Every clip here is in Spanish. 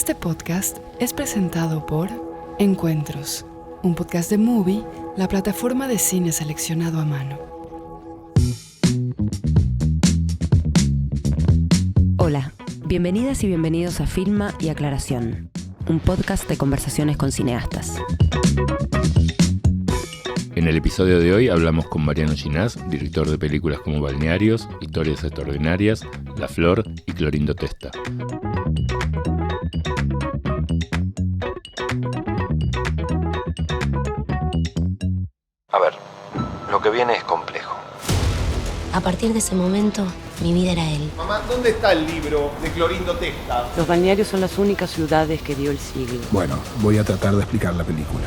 Este podcast es presentado por Encuentros, un podcast de Movie, la plataforma de cine seleccionado a mano. Hola, bienvenidas y bienvenidos a Filma y Aclaración, un podcast de conversaciones con cineastas. En el episodio de hoy hablamos con Mariano Ginás, director de películas como Balnearios, Historias Extraordinarias, La Flor y Clorindo Testa. A ver, lo que viene es complejo. A partir de ese momento, mi vida era él. Mamá, ¿dónde está el libro de Clorindo Testa? Los balnearios son las únicas ciudades que dio el siglo. Bueno, voy a tratar de explicar la película.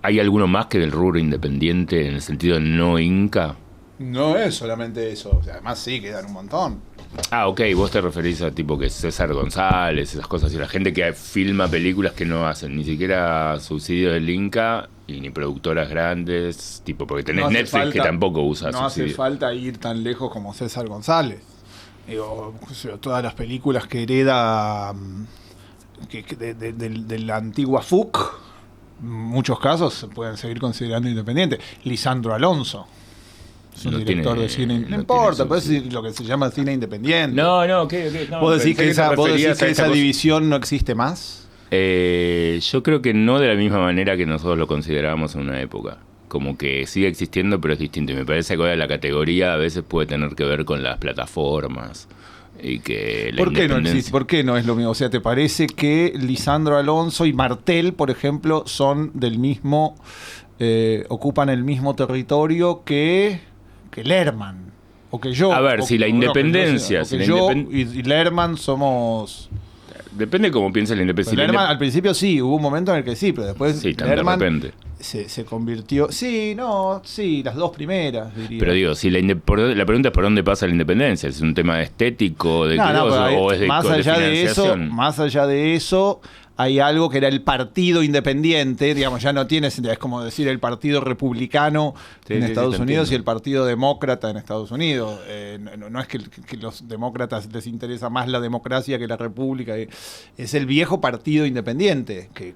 ¿Hay alguno más que del rubro independiente en el sentido no inca? No es solamente eso, o sea, además sí, quedan un montón. Ah, ok, vos te referís a tipo que César González, esas cosas, y la gente que filma películas que no hacen ni siquiera subsidio del Inca y ni productoras grandes, tipo, porque tenés No hace Netflix falta, que tampoco usa no subsidio. hace falta ir tan lejos como César González. Digo, o sea, todas las películas que hereda de la antigua FUC, en muchos casos se pueden seguir considerando independientes. Lisandro Alonso es un director de cine. No importa, pero es lo que se llama cine independiente. No, ¿Vos decís que esa división no existe más? Yo creo que no de la misma manera que nosotros lo considerábamos en una época. Como que sigue existiendo, pero es distinto. Y me parece que ahora la categoría a veces puede tener que ver con las plataformas. Y que ¿Por qué no existe? ¿Por qué no es lo mismo? O sea, ¿te parece que Lisandro Alonso y Martel, por ejemplo, son del mismo, ocupan el mismo territorio que Lerman? O que yo. A ver, si la independencia. Y Lerman somos. Depende de cómo piensa la independencia. Lerman al principio sí, hubo un momento en el que sí, pero después Sí, tan Lerman de repente. se convirtió. Sí, las dos primeras, diría. Pero digo, si la pregunta es por dónde pasa la independencia. ¿Es un tema estético de o es de más allá de eso, financiación? más allá de eso, hay algo que era el partido independiente, digamos, ya no tiene sentido, es como decir el partido republicano en Estados Unidos y el partido demócrata en Estados Unidos. No es que los demócratas les interesa más la democracia que la república, es el viejo partido independiente, que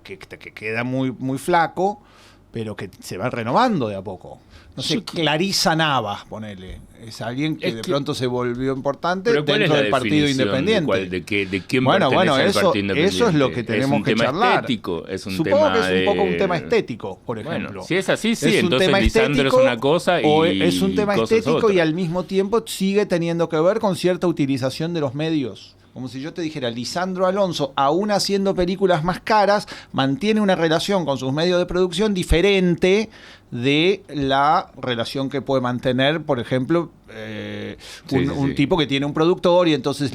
queda muy, muy flaco, pero que se va renovando de a poco. No sé, Clarisa Navas, ponele. Es alguien que de pronto se volvió importante dentro del partido independiente. ¿De quién bueno, pertenece al partido independiente? Eso es lo que tenemos que charlar. Estético, es un Supongo tema que es un poco un de... tema estético, por ejemplo. Bueno, si es así, sí. Es un Entonces tema Lisandro es una cosa y o es un tema cosas estético y otra. al mismo tiempo sigue teniendo que ver con cierta utilización de los medios. Como si yo te dijera, Lisandro Alonso, aún haciendo películas más caras, mantiene una relación con sus medios de producción diferente de la relación que puede mantener, por ejemplo, un tipo que tiene un productor y entonces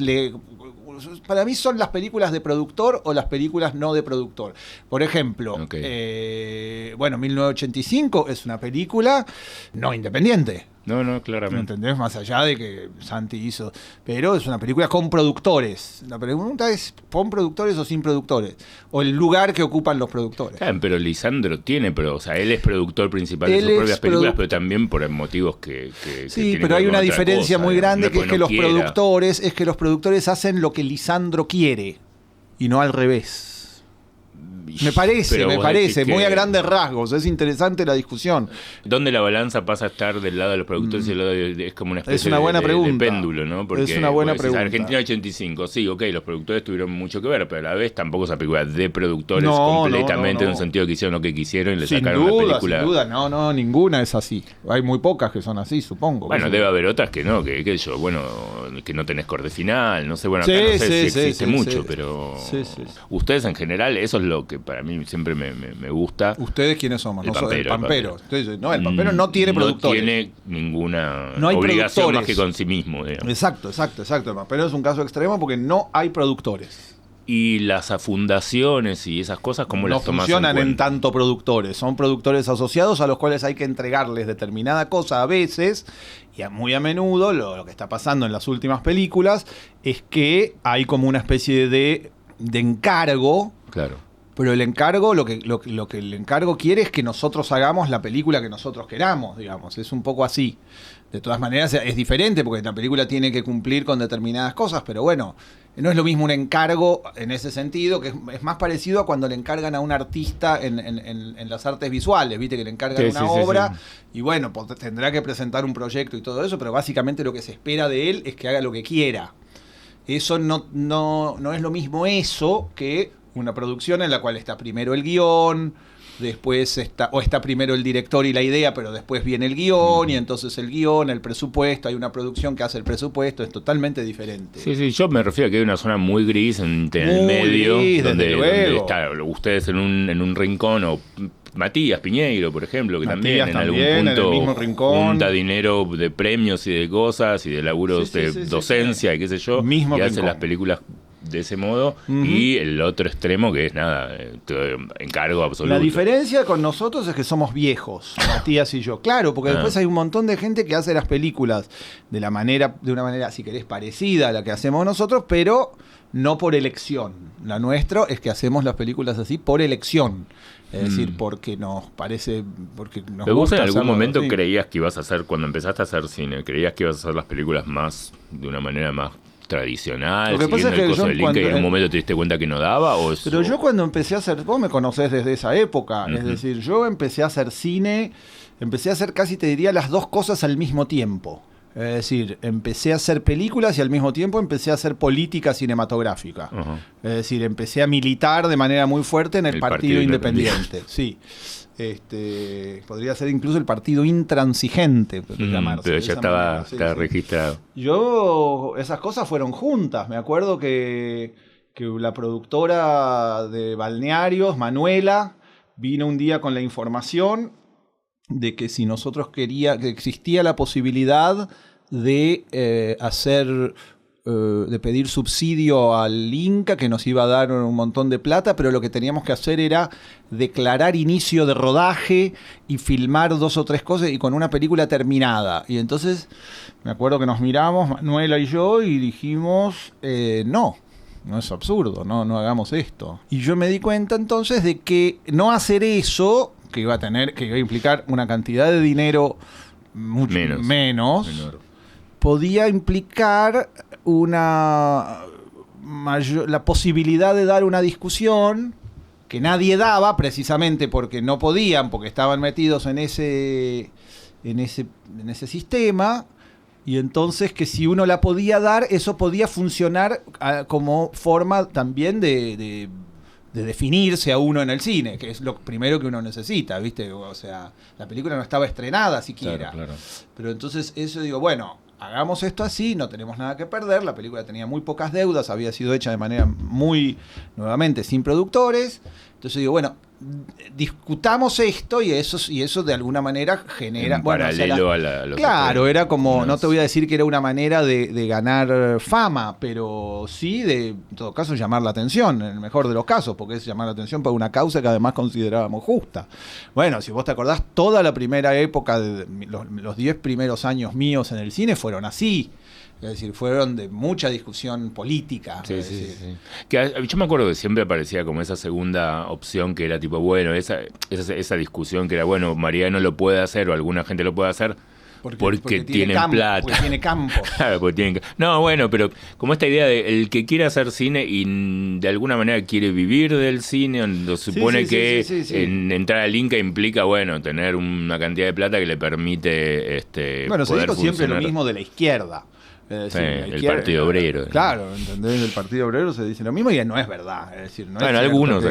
para mí son las películas de productor o las películas no de productor. Por ejemplo, 1985 es una película no independiente. No, claramente. ¿Me entendés? Más allá de que Santi hizo. Pero es una película con productores. La pregunta es, ¿con productores o sin productores? O el lugar que ocupan los productores. Claro, pero Lisandro tiene, o sea, él es productor principal de sus propias películas, pero también por motivos que sí, pero hay una diferencia muy grande, que es que los productores hacen lo que Lisandro quiere y no al revés. Me parece, muy a grandes rasgos. Es interesante la discusión. ¿Dónde la balanza pasa a estar del lado de los productores y del lado es como una especie de péndulo, ¿no? Porque, es una buena pregunta. Argentina 85, sí, ok, los productores tuvieron mucho que ver, pero a la vez tampoco esa película de productores completamente en un sentido que hicieron lo que quisieron y le sacaron la película. Sin duda, no, ninguna es así. Hay muy pocas que son así, supongo. Bueno, debe haber otras que no, que no tenés corte final, no sé, bueno, acá no sé si existe mucho, pero ustedes en general, eso es lo que para mí siempre me gusta. ¿Ustedes quiénes somos? El Pampero. Entonces, el Pampero no tiene productores. No tiene ninguna hay obligación productores. más que con sí mismo, digamos. Exacto. El Pampero es un caso extremo porque no hay productores. Y las fundaciones y esas cosas, ¿cómo las tomas en cuenta? No funcionan en tanto productores. Son productores asociados a los cuales hay que entregarles determinada cosa a veces, y muy a menudo lo que está pasando en las últimas películas es que hay como una especie de encargo. Claro. Pero el encargo, lo que el encargo quiere es que nosotros hagamos la película que nosotros queramos, digamos. Es un poco así. De todas maneras, es diferente porque la película tiene que cumplir con determinadas cosas, pero bueno, no es lo mismo un encargo en ese sentido, que es más parecido a cuando le encargan a un artista en las artes visuales, viste que le encargan una obra y bueno, pues tendrá que presentar un proyecto y todo eso, pero básicamente lo que se espera de él es que haga lo que quiera. Eso no es lo mismo eso que una producción en la cual está primero el guión, después está primero el director y la idea, pero después viene el guión, y entonces el guión, el presupuesto, hay una producción que hace el presupuesto, es totalmente diferente. Sí, yo me refiero a que hay una zona muy gris en el medio, donde está ustedes en un rincón, o Matías Piñeiro, por ejemplo, que Matías también en algún punto junta dinero de premios y de cosas y de laburos de docencia y qué sé yo, y hace las películas de ese modo, y el otro extremo que es nada, encargo absoluto. La diferencia con nosotros es que somos viejos, Matías y yo. Claro, porque después hay un montón de gente que hace las películas de una manera, si querés, parecida a la que hacemos nosotros, pero no por elección. La nuestra es que hacemos las películas así por elección. Es decir, porque nos parece, porque nos ¿Pero vos gusta en algún momento así. creías que ibas a hacer, cuando empezaste a hacer cine, creías que ibas a hacer las películas más, de una manera más tradicional, lo que pasa es que el coso yo del Inca, y en un momento te diste cuenta que no daba? Pero yo cuando empecé a hacer, vos me conocés desde esa época, es decir, yo empecé a hacer cine, empecé a hacer casi te diría las dos cosas al mismo tiempo. Es decir, empecé a hacer películas y al mismo tiempo empecé a hacer política cinematográfica. Es decir, empecé a militar de manera muy fuerte en el Partido Independiente. Sí. Podría ser incluso el partido intransigente, llamarse. Pero ya estaba registrado. Esas cosas fueron juntas. Me acuerdo que la productora de Balnearios, Manuela, vino un día con la información de que si nosotros que existía la posibilidad de de pedir subsidio al Inca, que nos iba a dar un montón de plata, pero lo que teníamos que hacer era declarar inicio de rodaje y filmar 2 o 3 cosas y con una película terminada. Y entonces me acuerdo que nos miramos, Manuela y yo, y dijimos, no es absurdo, no hagamos esto. Y yo me di cuenta entonces de que no hacer eso, que iba a implicar una cantidad de dinero mucho menos, podía implicar la posibilidad de dar una discusión que nadie daba, precisamente porque no podían, porque estaban metidos en ese sistema, y entonces que si uno la podía dar, eso podía funcionar como forma también de definirse a uno en el cine, que es lo primero que uno necesita, ¿viste? O sea, la película no estaba estrenada siquiera. Claro. Pero entonces eso digo, bueno, hagamos esto así, no tenemos nada que perder, la película tenía muy pocas deudas, había sido hecha de manera nuevamente, sin productores. Entonces digo, bueno, discutamos esto y eso de alguna manera genera... En paralelo a lo claro, era como, no te voy a decir que era una manera de ganar fama, pero sí en todo caso llamar la atención, en el mejor de los casos, porque es llamar la atención para una causa que además considerábamos justa. Bueno, si vos te acordás, toda la primera época, de los 10 primeros años míos en el cine fueron así. Es decir, fueron de mucha discusión política. Sí. Que yo me acuerdo que siempre aparecía como esa segunda opción que era tipo, bueno, esa discusión que era, bueno, Mariano lo puede hacer o alguna gente lo puede hacer porque tienen plata. Porque tiene campo. Claro, no, bueno, pero como esta idea de el que quiere hacer cine y de alguna manera quiere vivir del cine, donde supone que entrar al Inca implica, bueno, tener una cantidad de plata que le permite bueno, se dijo siempre lo mismo de la izquierda. Decir, el Partido Obrero. Claro, ¿entendés? El Partido Obrero se dice lo mismo y no es verdad. Es decir, no bueno, es algunos.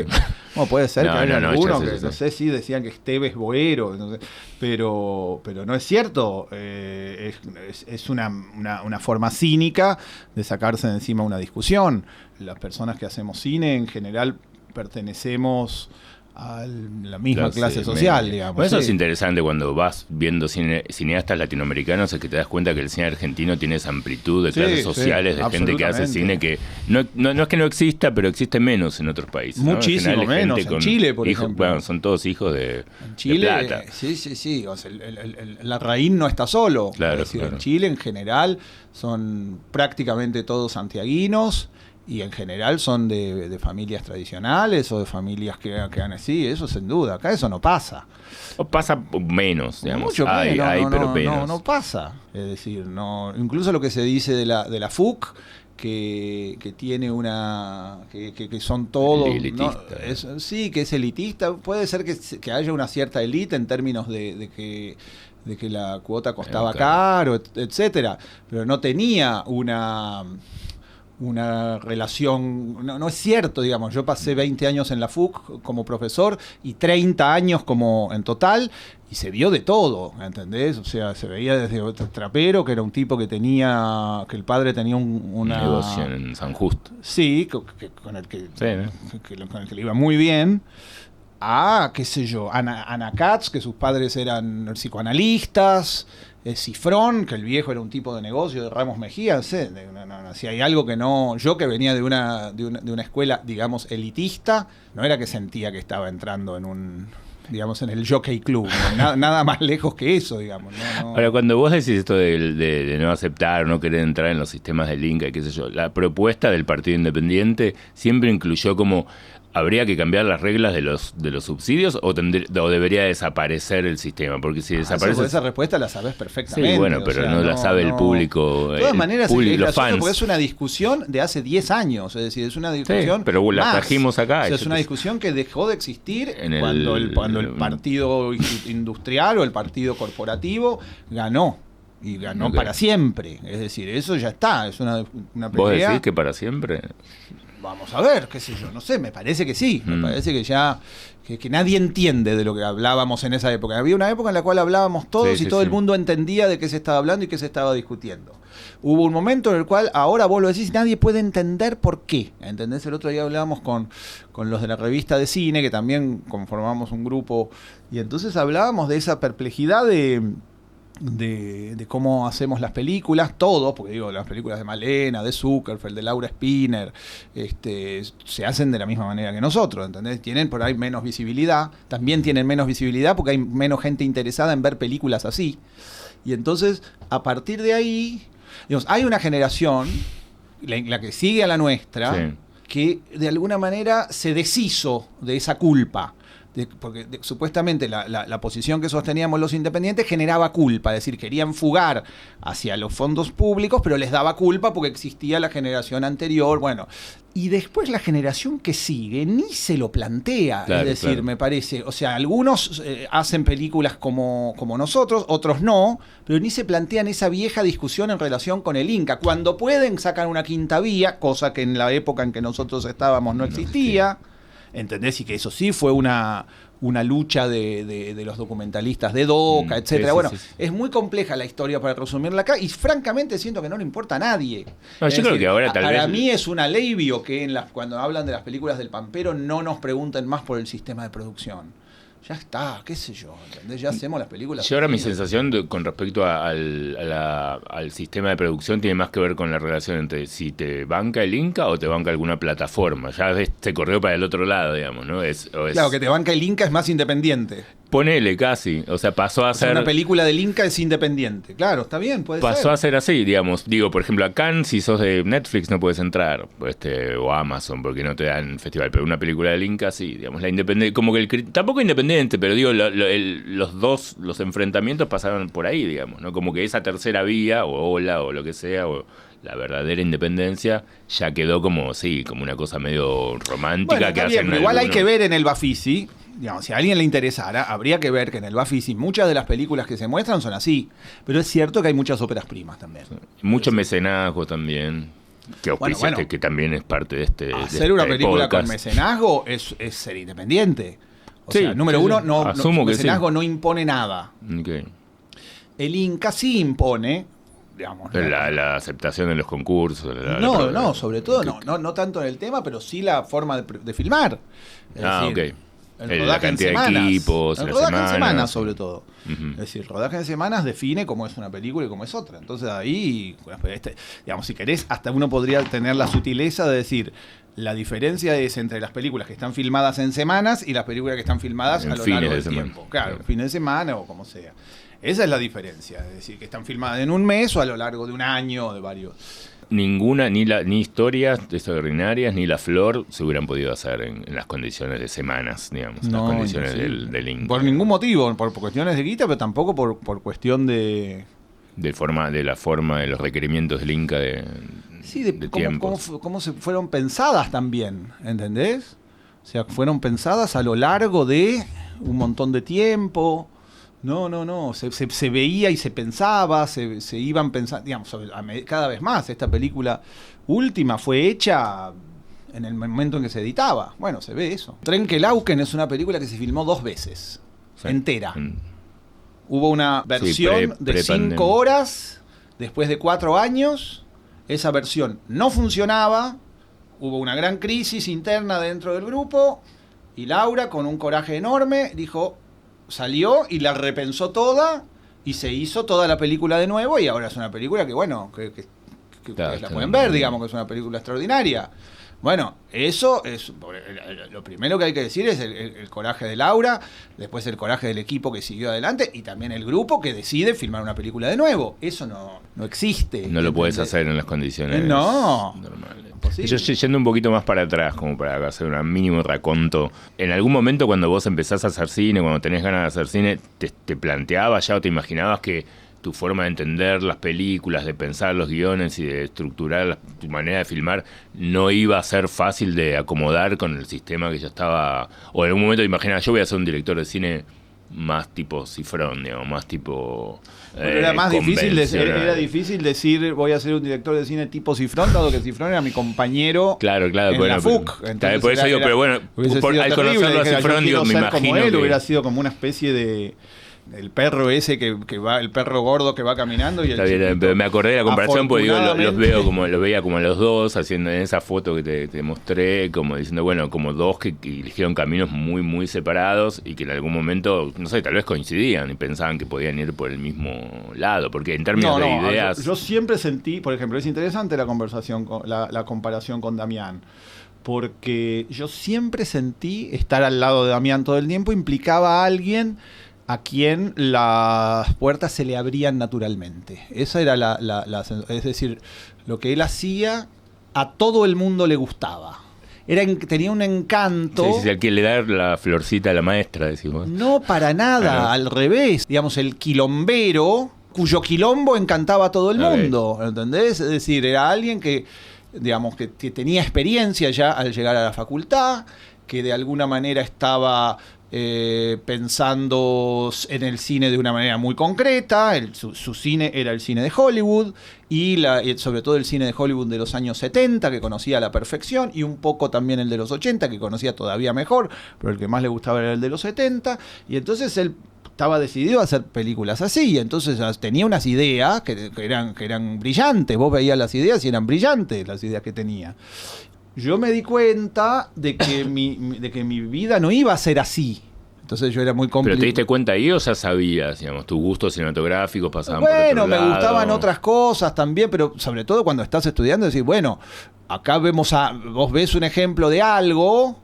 No, puede ser que haya algunos que, no sé si decían que Esteves Boero, no sé, pero no es cierto. Es una forma cínica de sacarse de encima una discusión. Las personas que hacemos cine en general pertenecemos a la misma clase social, digamos. Bueno, eso es interesante cuando vas viendo cineastas latinoamericanos, es que te das cuenta que el cine argentino tiene esa amplitud de clases sociales, de gente que hace cine que no es que no exista, pero existe menos en otros países. Muchísimo, ¿no? Menos. En Chile, por ejemplo. Bueno, son todos hijos de Chile, de plata. Sí. O sea, la raíz no está solo. Claro, es decir, en Chile, en general, son prácticamente todos santiaguinos. Y en general son de familias tradicionales o de familias que han así, eso sin duda. Acá eso no pasa. O pasa menos, digamos. Mucho menos. Pero menos. No pasa. Es decir, incluso lo que se dice de la FUC, que tiene una... que son todos... Elitista. ¿no? Sí, que es elitista. Puede ser que haya una cierta élite en términos de que la cuota costaba caro, etcétera, pero no tenía una relación, no es cierto, digamos, yo pasé 20 años en la FUC como profesor y 30 años como en total, y se vio de todo, ¿entendés? O sea, se veía desde trapero, que era un tipo que el padre tenía un negocio en San Justo. Sí, con el que le iba muy bien. Qué sé yo, Ana Katz, que sus padres eran psicoanalistas, Cifrón, que el viejo era un tipo de negocio, de Ramos Mejía, no sé, si hay algo que no... Yo que venía de una escuela, digamos, elitista, no era que sentía que estaba entrando en el Jockey Club, nada más lejos que eso, digamos. No. Ahora, cuando vos decís esto de no aceptar, no querer entrar en los sistemas del Inca y qué sé yo, la propuesta del Partido Independiente siempre incluyó como... ¿Habría que cambiar las reglas de los subsidios o debería desaparecer el sistema? Porque si desaparece... Esa respuesta la sabes perfectamente. Sí, bueno, pero no la sabe el público. De todas maneras, los fans. Porque es una discusión de hace 10 años. Es decir, es una discusión. Sí, pero la trajimos acá. O sea, es una discusión que dejó de existir cuando el partido industrial o el partido corporativo ganó. Y ganó para siempre. Es decir, eso ya está. Es una pelea. ¿Vos decís que para siempre? Vamos a ver, qué sé yo, no sé, me parece que sí, me parece que ya, que nadie entiende de lo que hablábamos en esa época. Había una época en la cual hablábamos todos y todo el mundo entendía de qué se estaba hablando y qué se estaba discutiendo. Hubo un momento en el cual, ahora vos lo decís, nadie puede entender por qué, ¿entendés? El otro día hablábamos con los de la revista de cine, que también conformamos un grupo, y entonces hablábamos de esa perplejidad de cómo hacemos las películas, todos, porque digo, las películas de Malena, de Zuckerfeld, de Laura Spinner, se hacen de la misma manera que nosotros, ¿entendés? Tienen por ahí menos visibilidad, también tienen menos visibilidad porque hay menos gente interesada en ver películas así, y entonces, a partir de ahí, digamos, hay una generación, la que sigue a la nuestra, que de alguna manera se deshizo de esa culpa. Porque supuestamente la posición que sosteníamos los independientes generaba culpa, es decir, querían fugar hacia los fondos públicos, pero les daba culpa porque existía la generación anterior, bueno, y después la generación que sigue ni se lo plantea, claro, es decir, me parece, o sea, algunos hacen películas como nosotros, otros no, pero ni se plantean esa vieja discusión en relación con el Inca, cuando pueden sacan una quinta vía, cosa que en la época en que nosotros estábamos no existía. ¿Entendés? Y que eso sí fue una lucha de los documentalistas de DOCA, etcétera. Sí. Es muy compleja la historia para resumirla acá y francamente siento que no le importa a nadie. No, yo creo que ahora tal vez... Para mí es un alivio que cuando hablan de las películas del Pampero no nos pregunten más por el sistema de producción. Ya está, qué sé yo, ¿entendés? Ya hacemos las películas. Yo ahora mi sensación con respecto al sistema de producción tiene más que ver con la relación entre si te banca el Inca o te banca alguna plataforma. Ya se corrió para el otro lado, digamos, ¿no? Claro, que te banca el Inca es más independiente. Ponele casi, o sea, pasó a ser... Una película del Inca es independiente, claro, está bien, puede ser. Pasó a ser así, digamos, por ejemplo, acá si sos de Netflix no puedes entrar, o Amazon, porque no te dan festival, pero una película del Inca sí, digamos, la independencia, como que tampoco independiente, pero digo, los enfrentamientos pasaron por ahí, digamos, ¿no? Como que esa tercera vía, o ola, o lo que sea, o la verdadera independencia, ya quedó como una cosa medio romántica, bueno, que hacen. Igual hay que ver en el Bafisi. Digamos, si a alguien le interesara, habría que ver que en el Bafisi muchas de las películas que se muestran son así. Pero es cierto que hay muchas óperas primas también. Sí. Mucho mecenazgo también. Que auspicia, que también es parte de este. Hacer una película podcast con mecenazgo es ser independiente. O sea, número uno, mecenazgo no impone nada. Okay. El Inca sí impone. Digamos, la aceptación de los concursos. Sobre todo no tanto en el tema, pero sí la forma de filmar. Es decir, ok. La cantidad de equipos, el rodaje en semanas, sobre todo. Uh-huh. Es decir, el rodaje en semanas define cómo es una película y cómo es otra. Entonces ahí, digamos, si querés, hasta uno podría tener la sutileza de decir, la diferencia es entre las películas que están filmadas en semanas y las películas que están filmadas a lo largo del tiempo. Claro, fin de semana o como sea. Esa es la diferencia, es decir, que están filmadas en un mes o a lo largo de un año o de varios. Ninguna, ni historias extraordinarias, ni La Flor se hubieran podido hacer en las condiciones de semanas, digamos, las condiciones del Inca. Por ningún motivo, por cuestiones de guita, pero tampoco por cuestión de la forma de los requerimientos del Inca Sí, de cómo se fueron pensadas también, ¿entendés? O sea, fueron pensadas a lo largo de un montón de tiempo. No. Se veía y se pensaba, se iban pensando, digamos, cada vez más. Esta película última fue hecha en el momento en que se editaba. Bueno, se ve eso. Trenkelauken es una película que se filmó 2 veces, entera. Hubo una versión de 5 horas, después de 4 años. Esa versión no funcionaba, hubo una gran crisis interna dentro del grupo, y Laura, con un coraje enorme, salió y la repensó toda, y se hizo toda la película de nuevo, y ahora es una película que la pueden ver, digamos, que es una película extraordinaria. Bueno, eso es lo primero que hay que decir, es el coraje de Laura, después el coraje del equipo que siguió adelante, y también el grupo que decide filmar una película de nuevo. Eso no existe. No lo puedes hacer en las condiciones normales. Yo yendo un poquito más para atrás, como para hacer un mínimo raconto. En algún momento, cuando vos empezás a hacer cine, cuando tenés ganas de hacer cine, te planteabas ya o te imaginabas que tu forma de entender las películas, de pensar los guiones y de estructurar tu manera de filmar no iba a ser fácil de acomodar con el sistema que ya estaba? O en algún momento te imaginas, yo voy a ser un director de cine más tipo Cifrón, digamos, más tipo era más difícil decir voy a ser un director de cine tipo Cifrón, dado que Cifrón era mi compañero en la FUC. Entonces por eso digo, pero bueno, al conocerlo a Cifrón, digo, me imagino como él, que hubiera sido como una especie de el perro ese que va, el perro gordo que va caminando y el chiquito. Pero me acordé de la comparación porque digo, los veía como los dos haciendo en esa foto que te mostré, como diciendo, bueno, como dos que eligieron caminos muy, muy separados y que en algún momento, no sé, tal vez coincidían y pensaban que podían ir por el mismo lado, porque en términos de ideas... Yo siempre sentí, por ejemplo, es interesante la conversación, la comparación con Damián, porque yo siempre sentí estar al lado de Damián todo el tiempo implicaba a alguien a quien las puertas se le abrían naturalmente. Esa era es decir, lo que él hacía a todo el mundo le gustaba. Tenía un encanto. Sí, al que le da la florcita a la maestra, decimos. No, para nada, al revés. Digamos, el quilombero, cuyo quilombo encantaba a todo el mundo, ¿entendés? Es decir, era alguien que, digamos, que tenía experiencia ya al llegar a la facultad, que de alguna manera estaba pensando en el cine de una manera muy concreta. Su cine era el cine de Hollywood y sobre todo el cine de Hollywood de los años 70 que conocía a la perfección, y un poco también el de los 80 que conocía todavía mejor, pero el que más le gustaba era el de los 70, y entonces él estaba decidido a hacer películas así, y entonces tenía unas ideas que eran brillantes. Vos veías las ideas y eran brillantes las ideas que tenía. Yo me di cuenta de que mi vida no iba a ser así. Entonces yo era muy complicado. ¿Pero te diste cuenta ahí o ya sabías, digamos, tus gustos cinematográficos pasaban por otro lado? Bueno, me gustaban otras cosas también, pero sobre todo cuando estás estudiando, decís, bueno, acá vos ves un ejemplo de algo,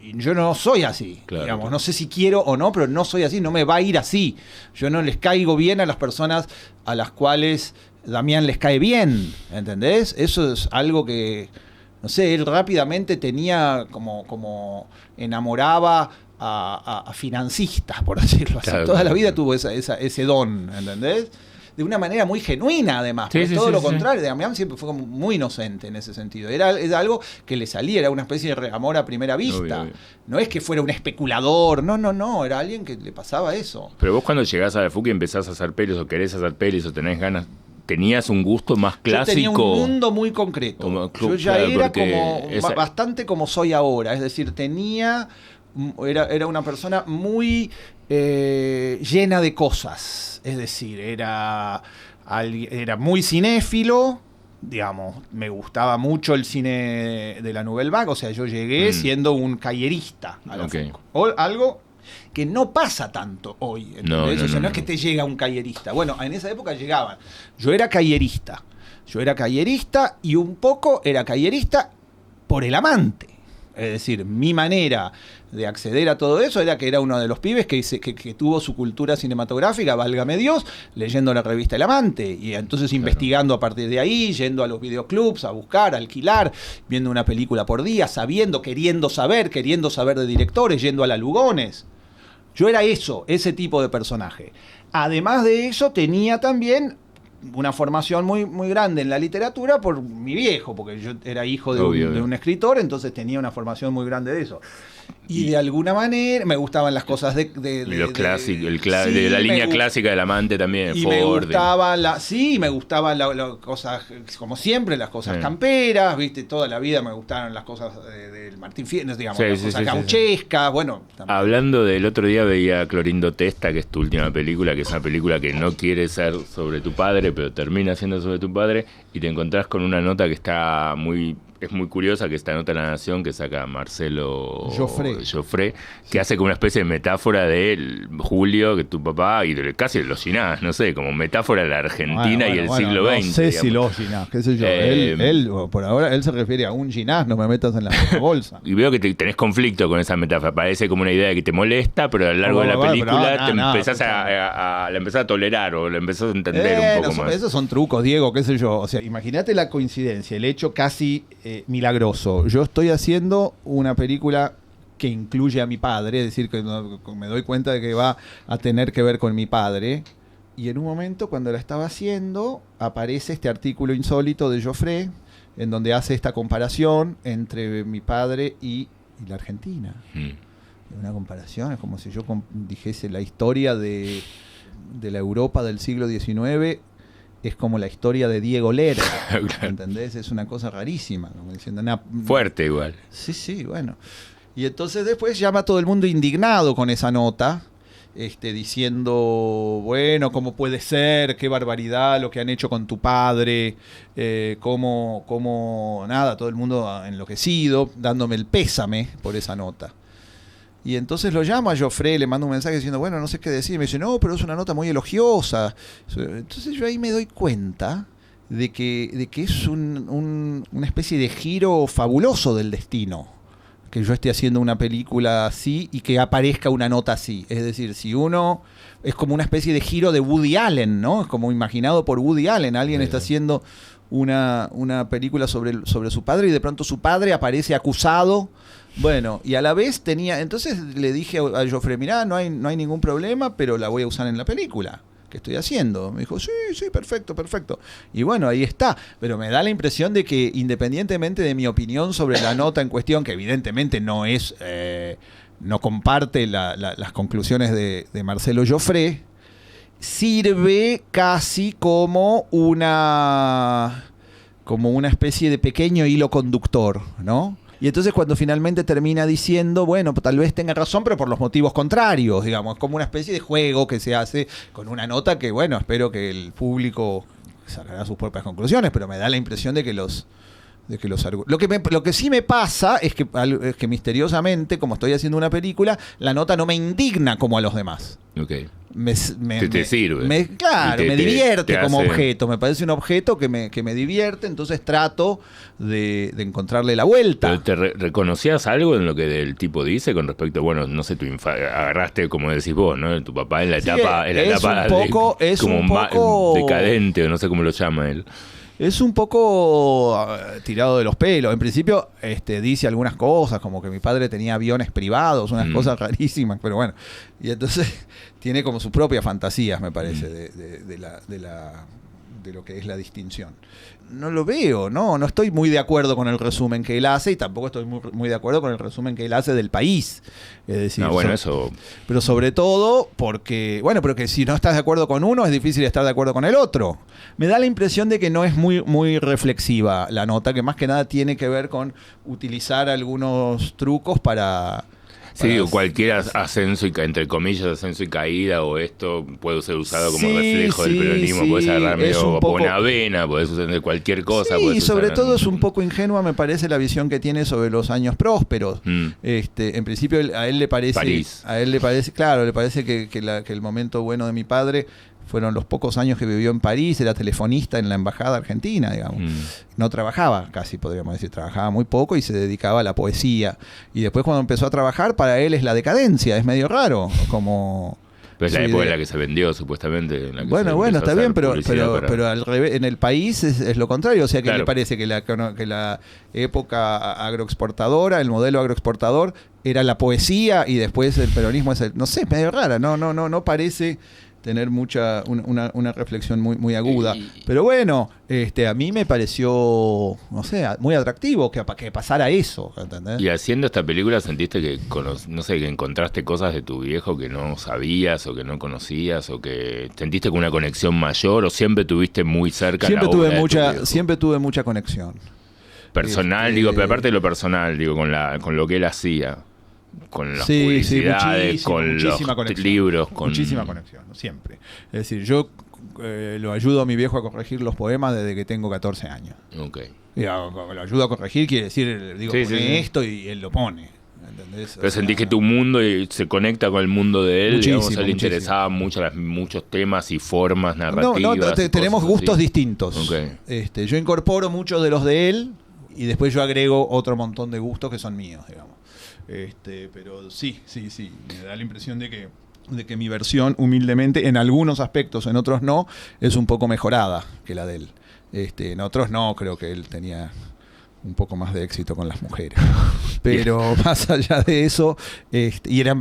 y yo no soy así. Claro, digamos, no sé si quiero o no, pero no soy así, no me va a ir así. Yo no les caigo bien a las personas a las cuales Damián les cae bien, ¿entendés? Eso es algo que... No sé, él rápidamente tenía como enamoraba a financistas, por decirlo así. Claro, Toda la vida tuvo ese don, ¿entendés? De una manera muy genuina, además. Sí, todo lo contrario. Damián siempre fue como muy inocente en ese sentido. Era algo que le salía, era una especie de amor a primera vista. Obvio. No es que fuera un especulador, no. Era alguien que le pasaba eso. Pero vos cuando llegás a la FUC y empezás a hacer pelis o querés hacer pelis o tenés ganas... ¿Tenías un gusto más clásico? Yo tenía un mundo muy concreto. Yo ya era como bastante como soy ahora. Es decir, era una persona muy llena de cosas. Es decir, era muy cinéfilo. Digamos, me gustaba mucho el cine de la Nouvelle Vague. O sea, yo llegué siendo un caierista a la FUC. O algo que no pasa tanto hoy. No es que te llega un caierista. Bueno, en esa época llegaban. Yo era caierista y un poco era caierista por el amante. Es decir, mi manera de acceder a todo eso era que era uno de los pibes que tuvo su cultura cinematográfica, válgame Dios, leyendo la revista El Amante, y entonces investigando a partir de ahí, yendo a los videoclubs a buscar, a alquilar, viendo una película por día, queriendo saber de directores, yendo a la Lugones. Yo era ese tipo de personaje. Además de eso, tenía también una formación muy, muy grande en la literatura por mi viejo, porque yo era hijo de un escritor, entonces tenía una formación muy grande de eso. Y de alguna manera me gustaban las cosas de los clásicos, de la línea clásica del amante también, y Ford. Me gustaban las cosas, como siempre, las cosas camperas, ¿viste? Toda la vida me gustaron las cosas del Martín Fierro, digamos, las cosas gauchescas, bueno. También. Hablando del otro día veía Clorindo Testa, que es tu última película, que es una película que no quiere ser sobre tu padre, pero termina siendo sobre tu padre, y te encontrás con una nota que es muy curiosa, que esta nota en La Nación que saca Marcelo Joffre, que hace como una especie de metáfora de Julio, que tu papá, y casi de los Ginás, no sé, como metáfora de la Argentina y el siglo XX. No sé si los Ginás, qué sé yo. Él, por ahora, él se refiere a un Ginás, no me metas en la bolsa. Y veo que tenés conflicto con esa metáfora, parece como una idea que te molesta, pero a lo largo de la película empezás la empezás a tolerar o la empezás a entender un poco más. Esos son trucos, Diego, qué sé yo. O sea, imagínate la coincidencia, el hecho casi milagroso. Yo estoy haciendo una película que incluye a mi padre, es decir, que me doy cuenta de que va a tener que ver con mi padre, y en un momento cuando la estaba haciendo aparece este artículo insólito de Joffre en donde hace esta comparación entre mi padre y la Argentina. Una comparación, es como si yo dijese la historia de la Europa del siglo XIX es como la historia de Diego Lerner, ¿entendés? Es una cosa rarísima, como diciendo fuerte igual. Sí, bueno. Y entonces después llama a todo el mundo indignado con esa nota, diciendo, bueno, ¿cómo puede ser? Qué barbaridad lo que han hecho con tu padre, cómo nada, todo el mundo enloquecido, dándome el pésame por esa nota. Y entonces lo llamo a Joffre, le mando un mensaje diciendo, bueno, no sé qué decir. Me dice, no, pero es una nota muy elogiosa. Entonces yo ahí me doy cuenta de que es una especie de giro fabuloso del destino. Que yo esté haciendo una película así y que aparezca una nota así. Es decir, si uno... Es como una especie de giro de Woody Allen, ¿no? Es como imaginado por Woody Allen. Alguien está haciendo una película sobre su padre y de pronto su padre aparece acusado. Bueno, y a la vez entonces le dije a Joffre, mirá, no hay ningún problema, pero la voy a usar en la película que estoy haciendo. Me dijo, sí, perfecto. Y bueno, ahí está. Pero me da la impresión de que independientemente de mi opinión sobre la nota en cuestión, que evidentemente no es, no comparte las conclusiones de Marcelo Joffre, sirve casi como una especie de pequeño hilo conductor, ¿no? Y entonces cuando finalmente termina diciendo, bueno, tal vez tenga razón, pero por los motivos contrarios, digamos, como una especie de juego que se hace con una nota que, bueno, espero que el público sacará sus propias conclusiones, pero me da la impresión de que los lo que sí me pasa es que misteriosamente, como estoy haciendo una película, la nota no me indigna como a los demás. Okay. Te sirve. Me divierte como objeto. Me parece un objeto que me divierte, entonces trato de encontrarle la vuelta. ¿Pero te reconocías algo en lo que el tipo dice con respecto, bueno, no sé, agarraste, como decís vos, ¿no? Tu papá en la etapa un poco decadente, o no sé cómo lo llama él. Es un poco tirado de los pelos. En principio dice algunas cosas, como que mi padre tenía aviones privados, unas cosas rarísimas, pero bueno. Y entonces tiene como sus propias fantasías, me parece, de lo que es la distinción. No lo veo, no estoy muy de acuerdo con el resumen que él hace y tampoco estoy muy de acuerdo con el resumen que él hace del país. Es decir, eso... Pero sobre todo porque, pero que si no estás de acuerdo con uno es difícil estar de acuerdo con el otro. Me da la impresión de que no es muy reflexiva la nota, que más que nada tiene que ver con utilizar algunos trucos para... Sí, o cualquier ascenso, entre comillas, ascenso y caída, o esto puede ser usado como reflejo del peronismo, puedes agarrar medio Bonavena, puedes usar cualquier cosa. Sí, y sobre todo es un poco ingenua, me parece, la visión que tiene sobre los años prósperos. En principio, a él le parece... París. A él le parece, claro, le parece que el momento bueno de mi padre fueron los pocos años que vivió en París, era telefonista en la embajada argentina, digamos. No trabajaba casi, podríamos decir, trabajaba muy poco y se dedicaba a la poesía. Y después cuando empezó a trabajar, para él es la decadencia, es medio raro, como... Pero es la época en la que se vendió, supuestamente. En la que bueno, está bien, pero al revés, en el país es lo contrario. O sea, que le parece que la época agroexportadora, el modelo agroexportador, era la poesía y después el peronismo es no sé, es medio rara. No parece... tener una reflexión muy aguda. Pero bueno, a mí me pareció, no sé, muy atractivo que pasara eso, ¿entendés? Y haciendo esta película sentiste que, no sé, que encontraste cosas de tu viejo que no sabías o que no conocías, o que sentiste con una conexión mayor, o siempre tuviste muy cerca la obra de tu viejo? Siempre tuve mucha conexión. Personal, pero aparte de lo personal, con lo que él hacía. Con las publicidades, con los libros. Muchísima conexión, siempre. Es decir, yo lo ayudo a mi viejo a corregir los poemas desde que tengo 14 años. Okay. Lo ayudo a corregir, quiere decir, pone esto y él lo pone. ¿Entendés? Pero sentís que tu mundo se conecta con el mundo de él. A él le interesaban muchos temas y formas narrativas. Tenemos gustos distintos. Okay. Yo incorporo muchos de los de él y después yo agrego otro montón de gustos que son míos, digamos. Pero sí, me da la impresión de que mi versión, humildemente, en algunos aspectos, en otros no, es un poco mejorada que la de él. En otros no, creo que él tenía un poco más de éxito con las mujeres. Pero más allá de eso, y era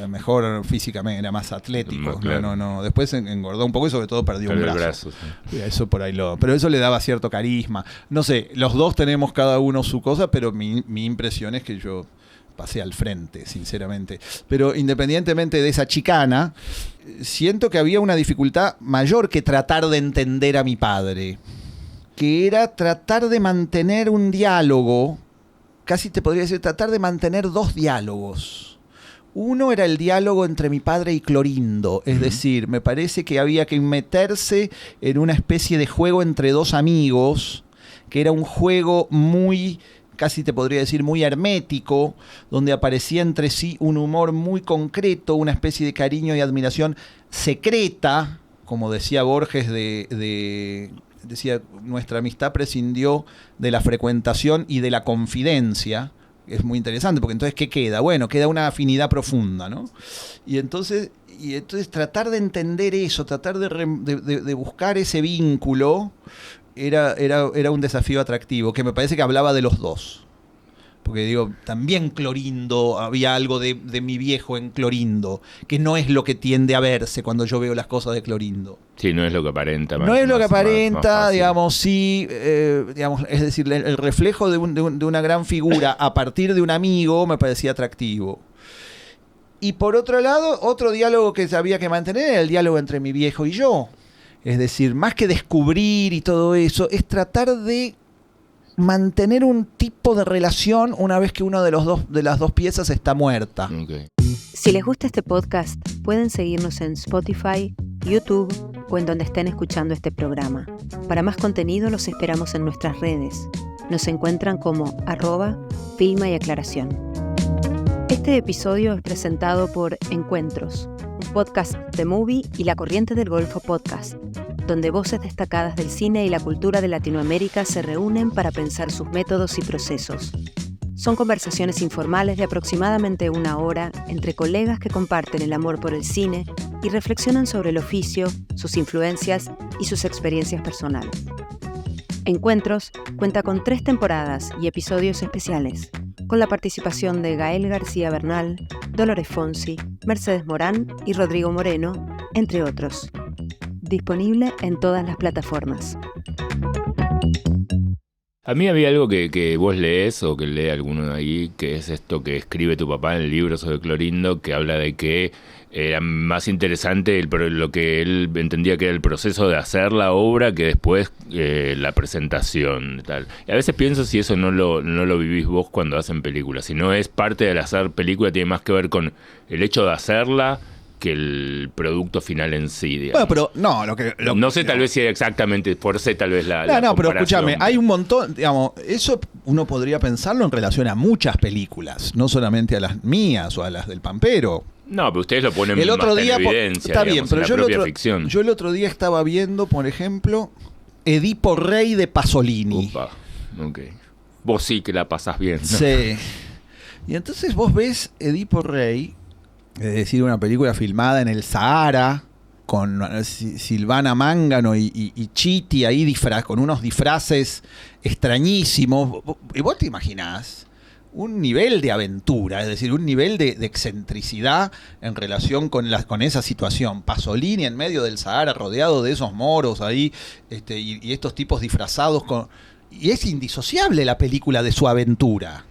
mejor físicamente, era más atlético. Claro. No. Después engordó un poco y sobre todo perdió un brazo. Eso por ahí pero eso le daba cierto carisma. No sé, los dos tenemos cada uno su cosa, pero mi impresión es que yo pasé al frente, sinceramente. Pero independientemente de esa chicana, siento que había una dificultad mayor que tratar de entender a mi padre, que era tratar de mantener un diálogo, casi te podría decir, tratar de mantener dos diálogos. Uno era el diálogo entre mi padre y Clorindo, es decir, me parece que había que meterse en una especie de juego entre dos amigos, que era un juego muy, casi te podría decir, muy hermético, donde aparecía entre sí un humor muy concreto, una especie de cariño y admiración secreta, como decía Borges decía, nuestra amistad prescindió de la frecuentación y de la confidencia. Es muy interesante, porque entonces, ¿qué queda? Bueno, queda una afinidad profunda, ¿no? Y entonces tratar de entender eso, tratar de buscar ese vínculo, era un desafío atractivo, que me parece que hablaba de los dos. Porque digo, también Clorindo, había algo de mi viejo en Clorindo, que no es lo que tiende a verse cuando yo veo las cosas de Clorindo. Sí, no es lo que aparenta. No es lo que aparenta, digamos, sí, es decir, el reflejo de una gran figura a partir de un amigo me parecía atractivo. Y por otro lado, otro diálogo que había que mantener era el diálogo entre mi viejo y yo. Es decir, más que descubrir y todo eso, es tratar de mantener un tipo de relación una vez que uno de las dos piezas está muerta. Okay. Si les gusta este podcast, pueden seguirnos en Spotify, YouTube o en donde estén escuchando este programa. Para más contenido los esperamos en nuestras redes. Nos encuentran como @Filma y Aclaración. Este episodio es presentado por Encuentros, un podcast de Movie y La Corriente del Golfo Podcast, donde voces destacadas del cine y la cultura de Latinoamérica se reúnen para pensar sus métodos y procesos. Son conversaciones informales de aproximadamente 1 hora entre colegas que comparten el amor por el cine y reflexionan sobre el oficio, sus influencias y sus experiencias personales. Encuentros cuenta con 3 temporadas y episodios especiales, con la participación de Gael García Bernal, Dolores Fonsi, Mercedes Morán y Rodrigo Moreno, entre otros. Disponible en todas las plataformas. A mí había algo que vos lees o que lee alguno de ahí, que es esto que escribe tu papá en el libro sobre Clorindo, que habla de que era más interesante lo que él entendía que era el proceso de hacer la obra que después la presentación. Tal. Y a veces pienso si eso no lo vivís vos cuando hacen películas. Si no es parte del hacer película, tiene más que ver con el hecho de hacerla que el producto final en sí, digamos. Bueno, pero no sé, tal vez si exactamente, por ser tal vez la pero escúchame, hay un montón, digamos, eso uno podría pensarlo en relación a muchas películas, no solamente a las mías o a las del Pampero. No, pero ustedes lo ponen el otro más día, en evidencia, está digamos, bien, pero en la ficción. Yo el otro día estaba viendo, por ejemplo, Edipo Rey de Pasolini. Upa, ok. Vos sí que la pasás bien, ¿no? Sí. Y entonces vos ves Edipo Rey, es decir, una película filmada en el Sahara, con Silvana Mangano y Chiti ahí con unos disfraces extrañísimos. Y vos te imaginás un nivel de aventura, es decir, un nivel de excentricidad en relación con esa situación. Pasolini en medio del Sahara, rodeado de esos moros ahí, y estos tipos disfrazados y es indisociable la película de su aventura.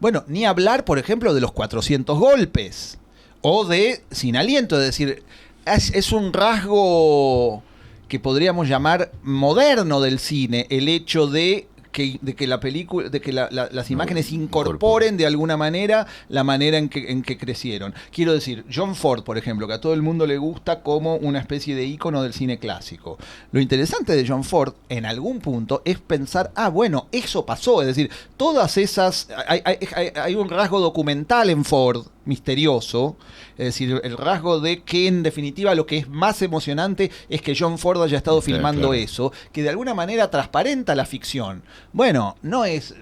Bueno, ni hablar, por ejemplo, de los 400 golpes o de Sin Aliento, es decir, es un rasgo que podríamos llamar moderno del cine, el hecho de que la película, de que las imágenes incorporen de alguna manera la manera en que crecieron. Quiero decir, John Ford, por ejemplo, que a todo el mundo le gusta como una especie de ícono del cine clásico. Lo interesante de John Ford, en algún punto, es pensar, bueno, eso pasó. Es decir, todas esas... Hay un rasgo documental en Ford, misterioso, es decir, el rasgo de que en definitiva lo que es más emocionante es que John Ford haya estado filmando eso, que de alguna manera transparenta la ficción. Bueno, no es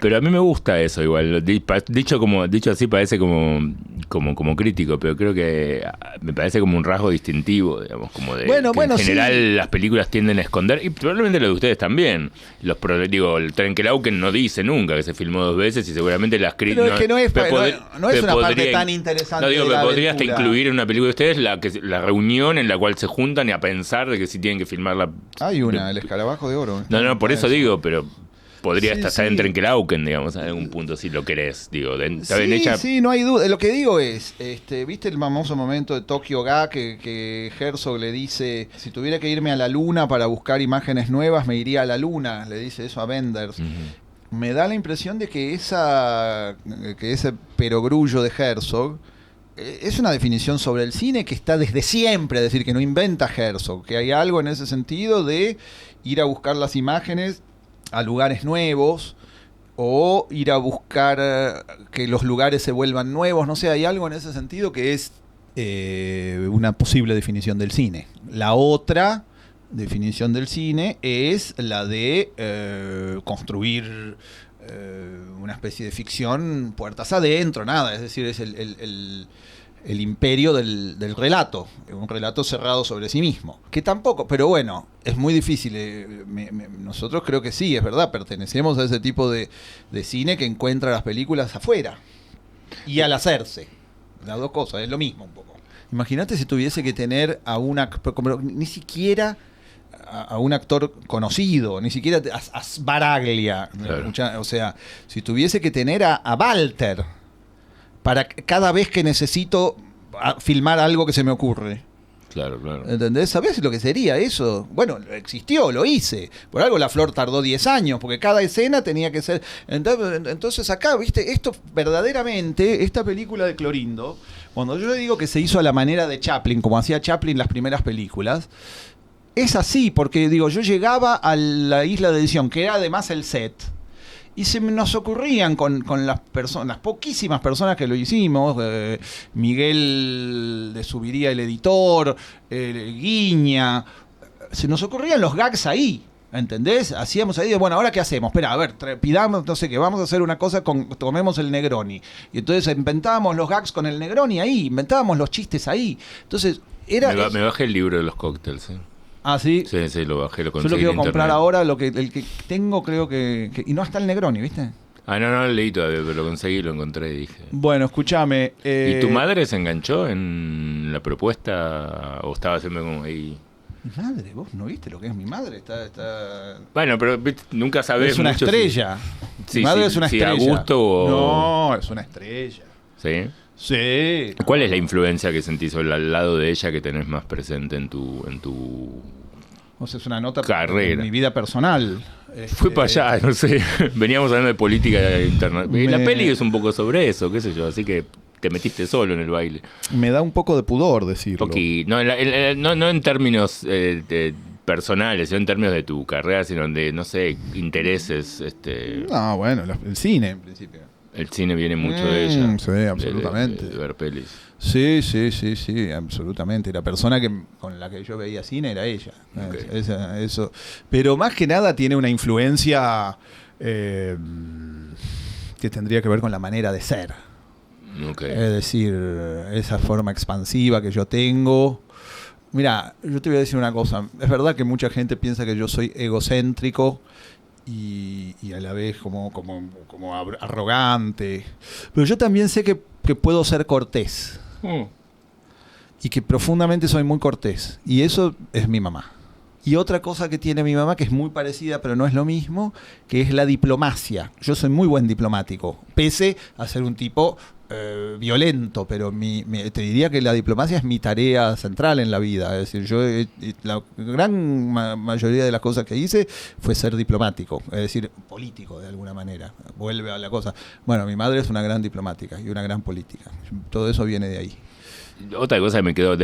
pero a mí me gusta eso igual, dicho así parece como crítico, pero creo que me parece como un rasgo distintivo, digamos, como de en general sí. Las películas tienden a esconder, y probablemente lo de ustedes también. El Trenkelauken no dice nunca que se filmó 2 veces y seguramente las críticas... Pero es que no es una parte tan interesante. No digo que podría hasta aventura. incluir en una película de ustedes la reunión en la cual se juntan y a pensar de que si tienen que filmarla. Hay una, el escarabajo de oro. No, por eso digo, pero podría estar en Trenkelauken, digamos, en algún punto punto, si lo querés. Digo, sí, no hay duda. Lo que digo es, ¿viste el famoso momento de Tokyo Ga que Herzog le dice, si tuviera que irme a la luna para buscar imágenes nuevas, me iría a la luna? Le dice eso a Wenders. Uh-huh. Me da la impresión de que ese perogrullo de Herzog es una definición sobre el cine que está desde siempre, es decir, que no inventa Herzog, que hay algo en ese sentido de ir a buscar las imágenes a lugares nuevos o ir a buscar que los lugares se vuelvan nuevos, no sé, hay algo en ese sentido que es una posible definición del cine. La otra definición del cine es la de construir una especie de ficción puertas adentro, nada, es decir, es el imperio del relato, un relato cerrado sobre sí mismo, que tampoco, pero bueno, es muy difícil. Nosotros creo que sí, es verdad, pertenecemos a ese tipo de cine que encuentra las películas afuera y al hacerse, las dos cosas, es lo mismo un poco. Imagínate si tuviese que tener ni siquiera a un actor conocido, ni siquiera a Sbaraglia, claro. O sea, si tuviese que tener a Walter para cada vez que necesito filmar algo que se me ocurre. Claro. ¿Entendés? ¿Sabés lo que sería eso? Bueno, existió, lo hice. Por algo La Flor tardó 10 años, porque cada escena tenía que ser... Entonces acá, viste, esto verdaderamente, esta película de Clorindo, cuando yo digo que se hizo a la manera de Chaplin, como hacía Chaplin las primeras películas, es así, porque digo, yo llegaba a la isla de edición, que era además el set, y se nos ocurrían con las poquísimas personas que lo hicimos, Miguel de Subiría, el editor, Guiña, se nos ocurrían los gags ahí, ¿entendés? Hacíamos ahí, bueno, ¿ahora qué hacemos? Espera, a ver, pidamos, no sé qué, vamos a hacer una cosa, tomemos el Negroni. Y entonces inventábamos los gags con el Negroni ahí, inventábamos los chistes ahí. Entonces, me bajé el libro de los cócteles, ¿eh? Ah, ¿sí? Sí, lo bajé, lo conseguí. Yo lo quiero comprar ahora, el que tengo creo que... Y no está el Negroni, ¿viste? No lo leí todavía, pero lo conseguí, lo encontré y dije... Bueno, escúchame... ¿Y tu madre se enganchó en la propuesta o estaba siempre como ahí...? Mi madre, vos no viste lo que es mi madre, está... Bueno, pero nunca sabés. Es una mucho estrella. Si, mi madre es una estrella. ¿A gusto o...? No, es una estrella. ¿Sí? Sí. ¿Cuál es la influencia que sentís al lado de ella que tenés más presente en tu o sea, es una nota carrera? En mi vida personal. Fui para allá, no sé. Veníamos hablando de política internacional. La peli es un poco sobre eso, qué sé yo, así que te metiste solo en el baile. Me da un poco de pudor decirlo. No en términos personales, sino en términos de tu carrera, sino de, no sé, intereses. No, bueno, el cine en principio. El cine viene mucho de ella. Sí, absolutamente. De ver pelis. Sí, absolutamente. La persona con la que yo veía cine era ella. Okay. Eso. Pero más que nada tiene una influencia que tendría que ver con la manera de ser. Okay. Es decir, esa forma expansiva que yo tengo. Mira, yo te voy a decir una cosa. Es verdad que mucha gente piensa que yo soy egocéntrico y a la vez como arrogante. Pero yo también sé que puedo ser cortés. Y que profundamente soy muy cortés. Y eso es mi mamá. Y otra cosa que tiene mi mamá, que es muy parecida, pero no es lo mismo, que es la diplomacia. Yo soy muy buen diplomático, pese a ser un tipo violento, pero te diría que la diplomacia es mi tarea central en la vida. Es decir, la gran mayoría de las cosas que hice fue ser diplomático, es decir, político de alguna manera. Vuelve a la cosa. Bueno, mi madre es una gran diplomática y una gran política. Todo eso viene de ahí. Otra cosa que me quedó,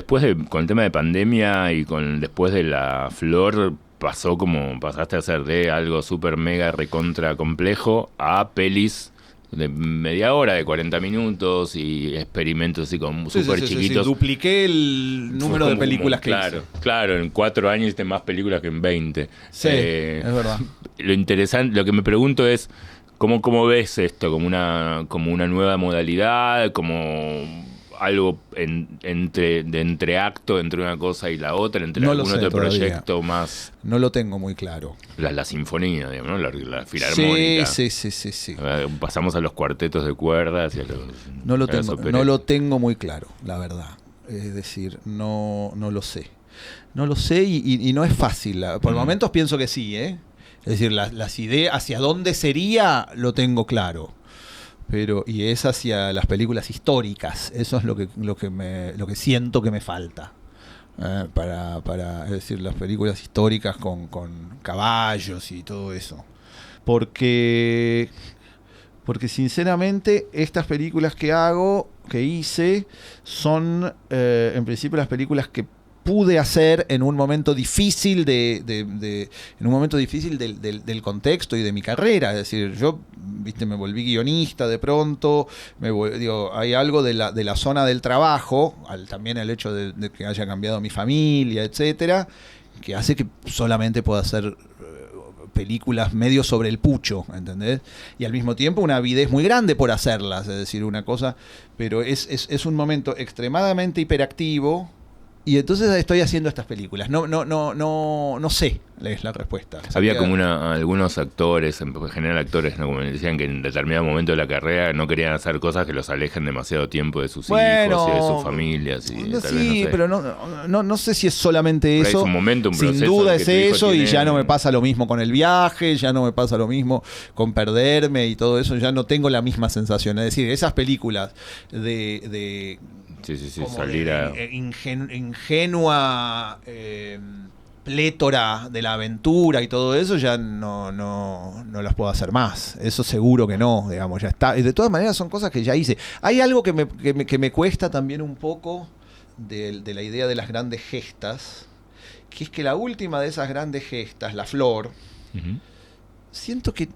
con el tema de pandemia y después de La Flor, pasaste a hacer de algo súper mega recontra complejo a pelis de media hora, de 40 minutos y experimentos así como súper chiquitos. Sí. Dupliqué el número de películas que hice. Claro, en 4 años hiciste más películas que en 20. Sí, es verdad. Lo interesante, lo que me pregunto es, ¿cómo ves esto? ¿Como una nueva modalidad? ¿Como algo entre acto, entre una cosa y la otra, entre algún otro proyecto más? No lo tengo muy claro. La sinfonía, digamos, ¿no? La filarmónica. Sí. Pasamos a los cuartetos de cuerdas y a los... No lo tengo muy claro, la verdad. Es decir, no lo sé. No lo sé y no es fácil. Por momentos pienso que sí, ¿eh? Es decir, las ideas, hacia dónde sería, lo tengo claro. Y es hacia las películas históricas. Eso es lo que siento que me falta. Es decir, las películas históricas con caballos y todo eso. Porque sinceramente estas películas que hice, son en principio las películas que pude hacer en un momento difícil del contexto y de mi carrera. Es decir, yo me volví guionista de pronto, hay algo de la zona del trabajo, también el hecho de que haya cambiado mi familia, etcétera, que hace que solamente pueda hacer películas medio sobre el pucho, ¿entendés? Y al mismo tiempo una avidez muy grande por hacerlas, es decir, una cosa, pero es un momento extremadamente hiperactivo. Y entonces estoy haciendo estas películas. No sé, es la respuesta. Había como algunos actores, en general actores, ¿no? Como decían que en determinado momento de la carrera no querían hacer cosas que los alejen demasiado tiempo de sus hijos y de sus familias. Pero no sé si es solamente eso. Un momento, sin duda es eso, y ya no me pasa lo mismo con el viaje, ya no me pasa lo mismo con perderme y todo eso. Ya no tengo la misma sensación. Es decir, esas películas de salir a... ingenua plétora de la aventura y todo eso, ya no las puedo hacer más. Eso seguro que no, digamos, ya está. Y de todas maneras son cosas que ya hice. Hay algo que me cuesta también un poco de la idea de las grandes gestas, que es que la última de esas grandes gestas, La Flor, siento que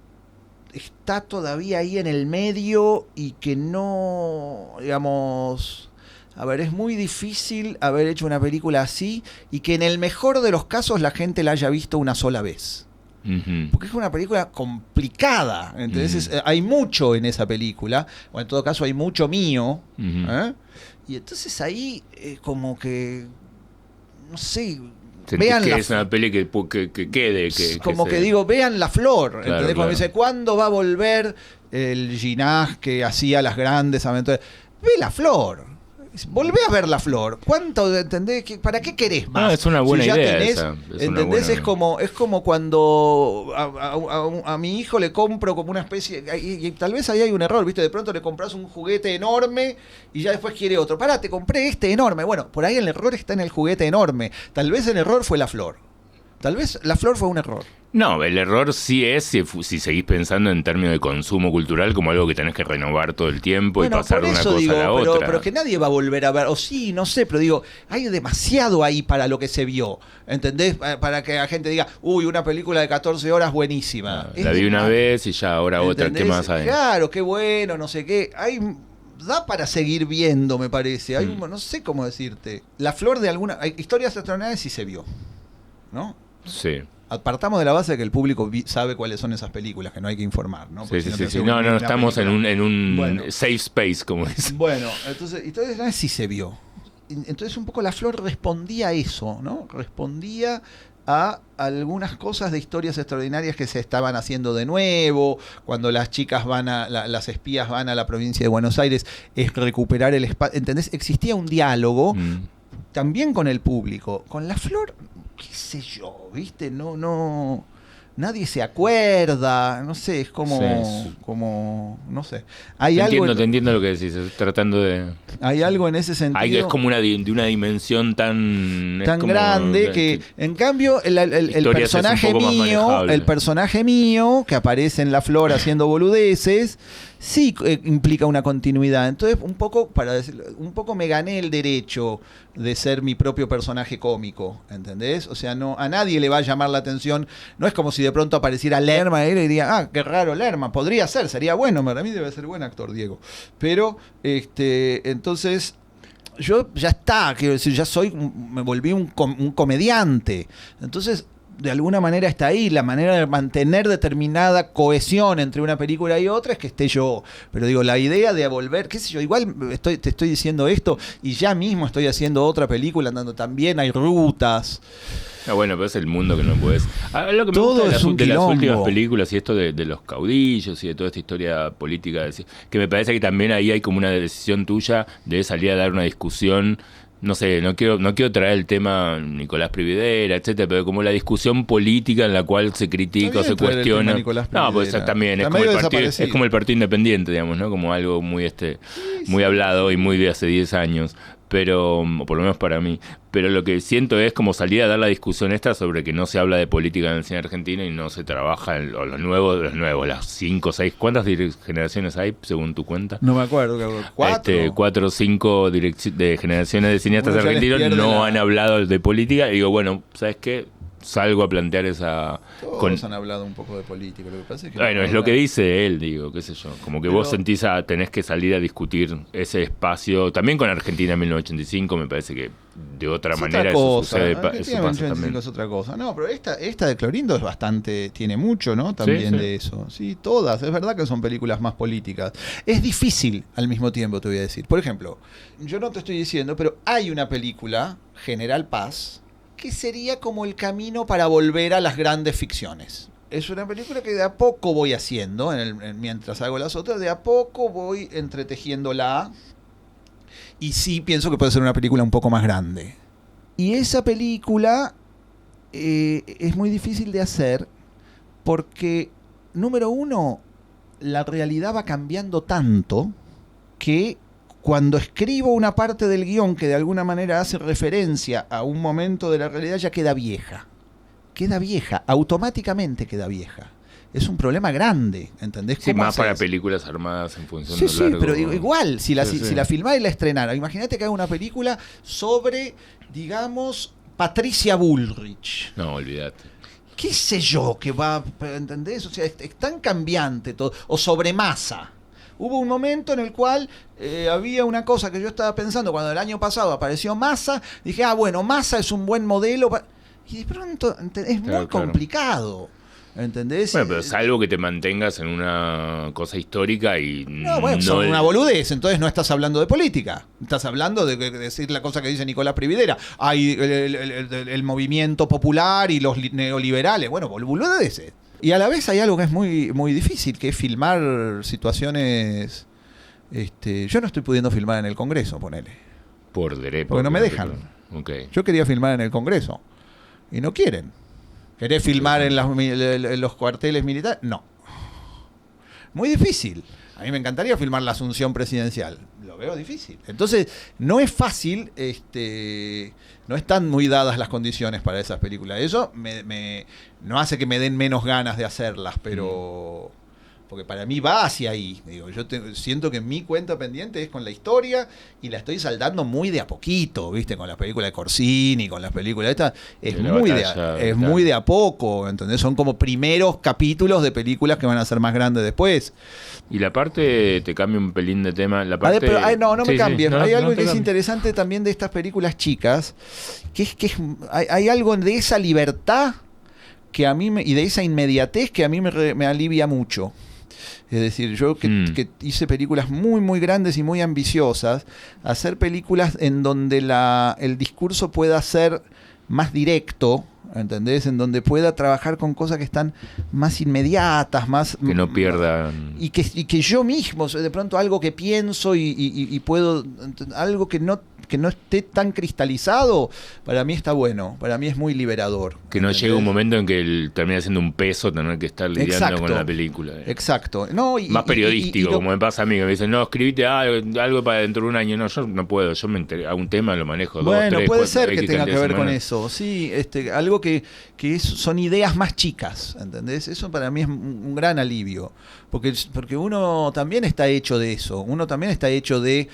está todavía ahí en el medio y que no, digamos... A ver, es muy difícil haber hecho una película así y que en el mejor de los casos la gente la haya visto una sola vez. Porque es una película complicada. Entonces hay mucho en esa película, o en todo caso hay mucho mío. Y entonces ahí como que, no sé... Vean que es una peli que quede. Digo, vean La Flor. Claro, Cuando dice, ¿cuándo va a volver el Ginás que hacía las grandes aventuras? Ve La Flor. Volvé a ver La Flor. ¿Cuánto entendés? ¿Para qué querés más? Es una buena idea esa. ¿Entendés? Es como cuando a mi hijo le compro como una especie... Y tal vez ahí hay un error, ¿viste? De pronto le compras un juguete enorme y ya después quiere otro. Pará, te compré este enorme. Bueno, por ahí el error está en el juguete enorme. Tal vez el error fue La Flor. Tal vez La Flor fue un error. No, el error sí es si seguís pensando en términos de consumo cultural como algo que tenés que renovar todo el tiempo y pasar de una cosa a la otra. Pero que nadie va a volver a ver, o sí, no sé, pero digo, hay demasiado ahí para lo que se vio, ¿entendés? Para que la gente diga, uy, una película de 14 horas buenísima. La vi una vez y ya ahora otra, ¿entendés? ¿Qué más hay? Claro, qué bueno, no sé qué. Da para seguir viendo, me parece. No sé cómo decirte. La Flor de alguna... Historias extraordinarias sí se vio, ¿no? Sí. Partamos de la base de que el público sabe cuáles son esas películas, que no hay que informar, ¿no? Porque sí. No, estamos en un safe space, como dicen. Bueno, entonces sí se vio. Entonces un poco La Flor respondía a eso, ¿no? Respondía a algunas cosas de historias extraordinarias que se estaban haciendo de nuevo, cuando las chicas las espías van a la provincia de Buenos Aires, es recuperar el espacio, ¿entendés? Existía un diálogo también con el público. Con La Flor, qué sé yo, ¿viste? No, nadie se acuerda, no sé, es como, no sé. Te entiendo lo que decís, estoy tratando de... Hay algo en ese sentido. Es como de una dimensión tan grande que, en cambio, el personaje mío, que aparece en La Flor haciendo boludeces, sí implica una continuidad. Entonces, un poco me gané el derecho de ser mi propio personaje cómico, ¿entendés? O sea, no, a nadie le va a llamar la atención. No es como si de pronto apareciera Lerma y él diría, qué raro Lerma, podría ser, sería bueno, para mí debe ser buen actor Diego. Pero, entonces, yo ya está, quiero decir, me volví un comediante. Entonces, de alguna manera está ahí. La manera de mantener determinada cohesión entre una película y otra es que esté yo. Pero digo, la idea de volver, qué sé yo, igual te estoy diciendo esto y ya mismo estoy haciendo otra película andando también, hay rutas. Bueno, pero es el mundo que no puedes. Lo que me todo gusta es un de las quilombo. últimas películas y esto de los caudillos y de toda esta historia política, que me parece que también ahí hay como una decisión tuya de salir a dar una discusión. No sé, no quiero traer el tema Nicolás Prividera, etcétera, pero como la discusión política en la cual se critica o se cuestiona. No, pues también es como el partido independiente, digamos, ¿no? Como algo muy muy hablado y muy de hace 10 años. Pero, o por lo menos para mí, pero lo que siento es como salir a dar la discusión esta sobre que no se habla de política en el cine argentino y no se trabaja en los nuevos, las 5 o 6, ¿cuántas generaciones hay según tu cuenta? No me acuerdo, 4. 4 o 5 de generaciones de cineastas argentinos no han hablado de política y digo, bueno, ¿sabes qué? Salgo a plantear esa... Todos han hablado un poco de política, lo que pasa es que... Bueno, es lo que dice él, digo, qué sé yo. Como que vos tenés que salir a discutir ese espacio. También con Argentina en 1985, me parece que de otra manera eso sucede. Eso pasa también. Es otra cosa. No, pero esta de Clorindo es bastante... Tiene mucho, ¿no? También de eso. Sí, todas. Es verdad que son películas más políticas. Es difícil al mismo tiempo, te voy a decir. Por ejemplo, yo no te estoy diciendo, pero hay una película, General Paz, que sería como el camino para volver a las grandes ficciones. Es una película que de a poco voy haciendo, mientras hago las otras, de a poco voy entretejiéndola, y sí pienso que puede ser una película un poco más grande. Y esa película es muy difícil de hacer porque, número uno, la realidad va cambiando tanto que cuando escribo una parte del guión que de alguna manera hace referencia a un momento de la realidad, ya queda vieja. Queda vieja, automáticamente queda vieja. Es un problema grande, ¿entendés? Sí, más para películas armadas en función de largo. Sí, pero igual, si la filmara y la estrenara, imagínate que haga una película sobre, digamos, Patricia Bullrich. No, olvídate. ¿Qué sé yo que va, ¿entendés? O sea, es tan cambiante todo. O sobre Massa. Hubo un momento en el cual había una cosa que yo estaba pensando cuando el año pasado apareció Massa. Dije, bueno, Massa es un buen modelo. Y de pronto es muy complicado. ¿Entendés? Bueno, pero salvo que te mantengas en una cosa histórica y... son una boludez. Entonces no estás hablando de política. Estás hablando de decir la cosa que dice Nicolás Prividera. Hay el movimiento popular y los neoliberales. Bueno, boludeces. Y a la vez hay algo que es muy, muy difícil, que es filmar situaciones... yo no estoy pudiendo filmar en el Congreso, ponele. Porque no me dejan. Okay. Yo quería filmar en el Congreso. Y no quieren. ¿Querés filmar en los cuarteles militares? No. Muy difícil. A mí me encantaría filmar la asunción presidencial. Lo veo difícil. Entonces, no es fácil, no están muy dadas las condiciones para esas películas. Eso no hace que me den menos ganas de hacerlas, pero... Porque para mí va hacia ahí. Digo, siento que mi cuenta pendiente es con la historia y la estoy saldando muy de a poquito, ¿viste? Con las películas de Corsini, con las películas estas. Es muy de a poco, ¿entendés? Son como primeros capítulos de películas que van a ser más grandes después. Y la parte, te cambia un pelín de tema. La parte... no me cambies. Hay algo que es interesante también de estas películas chicas, que hay algo de esa libertad que a mí y de esa inmediatez que a mí me alivia mucho. Es decir, yo que hice películas muy, muy grandes y muy ambiciosas, hacer películas en donde el discurso pueda ser más directo, ¿entendés? En donde pueda trabajar con cosas que están más inmediatas, más... Que no pierdan... Y que yo mismo, de pronto algo que pienso y puedo... Algo que no esté tan cristalizado, para mí está bueno, para mí es muy liberador. Que no llegue un momento en que termina siendo un peso tener que estar lidiando con la película. Exacto. No, más periodístico, como me pasa a mí, que me dicen, no, escribite algo para dentro de un año. No, yo no puedo, yo a un tema lo manejo. Bueno, 2, 3, puede 4, ser que X tenga que ver con semana. eso. Sí, algo que son ideas más chicas, ¿entendés? Eso para mí es un gran alivio. Porque uno también está hecho de eso. Uno también está hecho de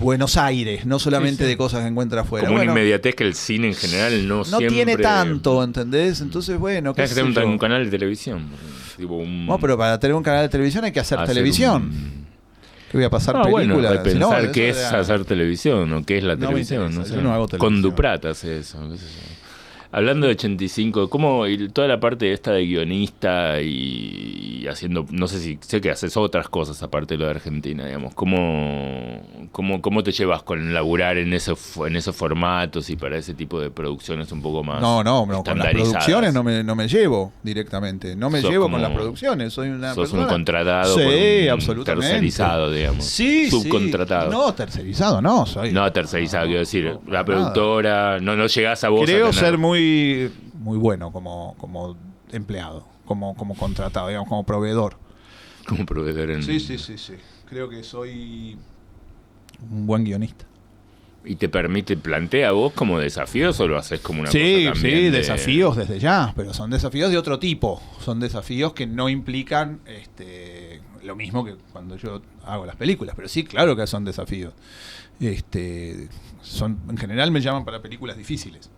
Buenos Aires, no solamente de cosas que encuentra afuera. Como una inmediatez que el cine en general no siempre... tiene tanto, ¿entendés? Entonces, bueno, qué sé yo. Un canal de televisión. Tipo No, pero para tener un canal de televisión hay que hacer televisión. ¿Qué voy a pasar películas? Bueno, pensar qué es hacer televisión o qué es la televisión. No sé. Yo no hago televisión. Con Duprat hace eso, qué sé yo. Hablando de 85, ¿cómo toda la parte esta de guionista y haciendo, no sé si sé que haces otras cosas aparte de lo de Argentina, digamos, ¿cómo te llevas con laburar en esos formatos y para ese tipo de producciones un poco más con las producciones no me llevo directamente, no me llevo con las producciones, soy una sos persona... un contratado, sí, absolutamente. Tercerizado, digamos, sí, subcontratado. Sí. No, tercerizado no, soy... No, tercerizado, quiero decir, la productora, no llegás a vos creo a tener... ser muy bueno como empleado, como contratado, digamos, como proveedor. Como proveedor en... Sí. Creo que soy un buen guionista. ¿Y te plantea vos como desafíos o lo haces como una cosa también? Sí, desafíos desde ya, pero son desafíos de otro tipo. Son desafíos que no implican lo mismo que cuando yo hago las películas, pero sí, claro que son desafíos. En general me llaman para películas difíciles.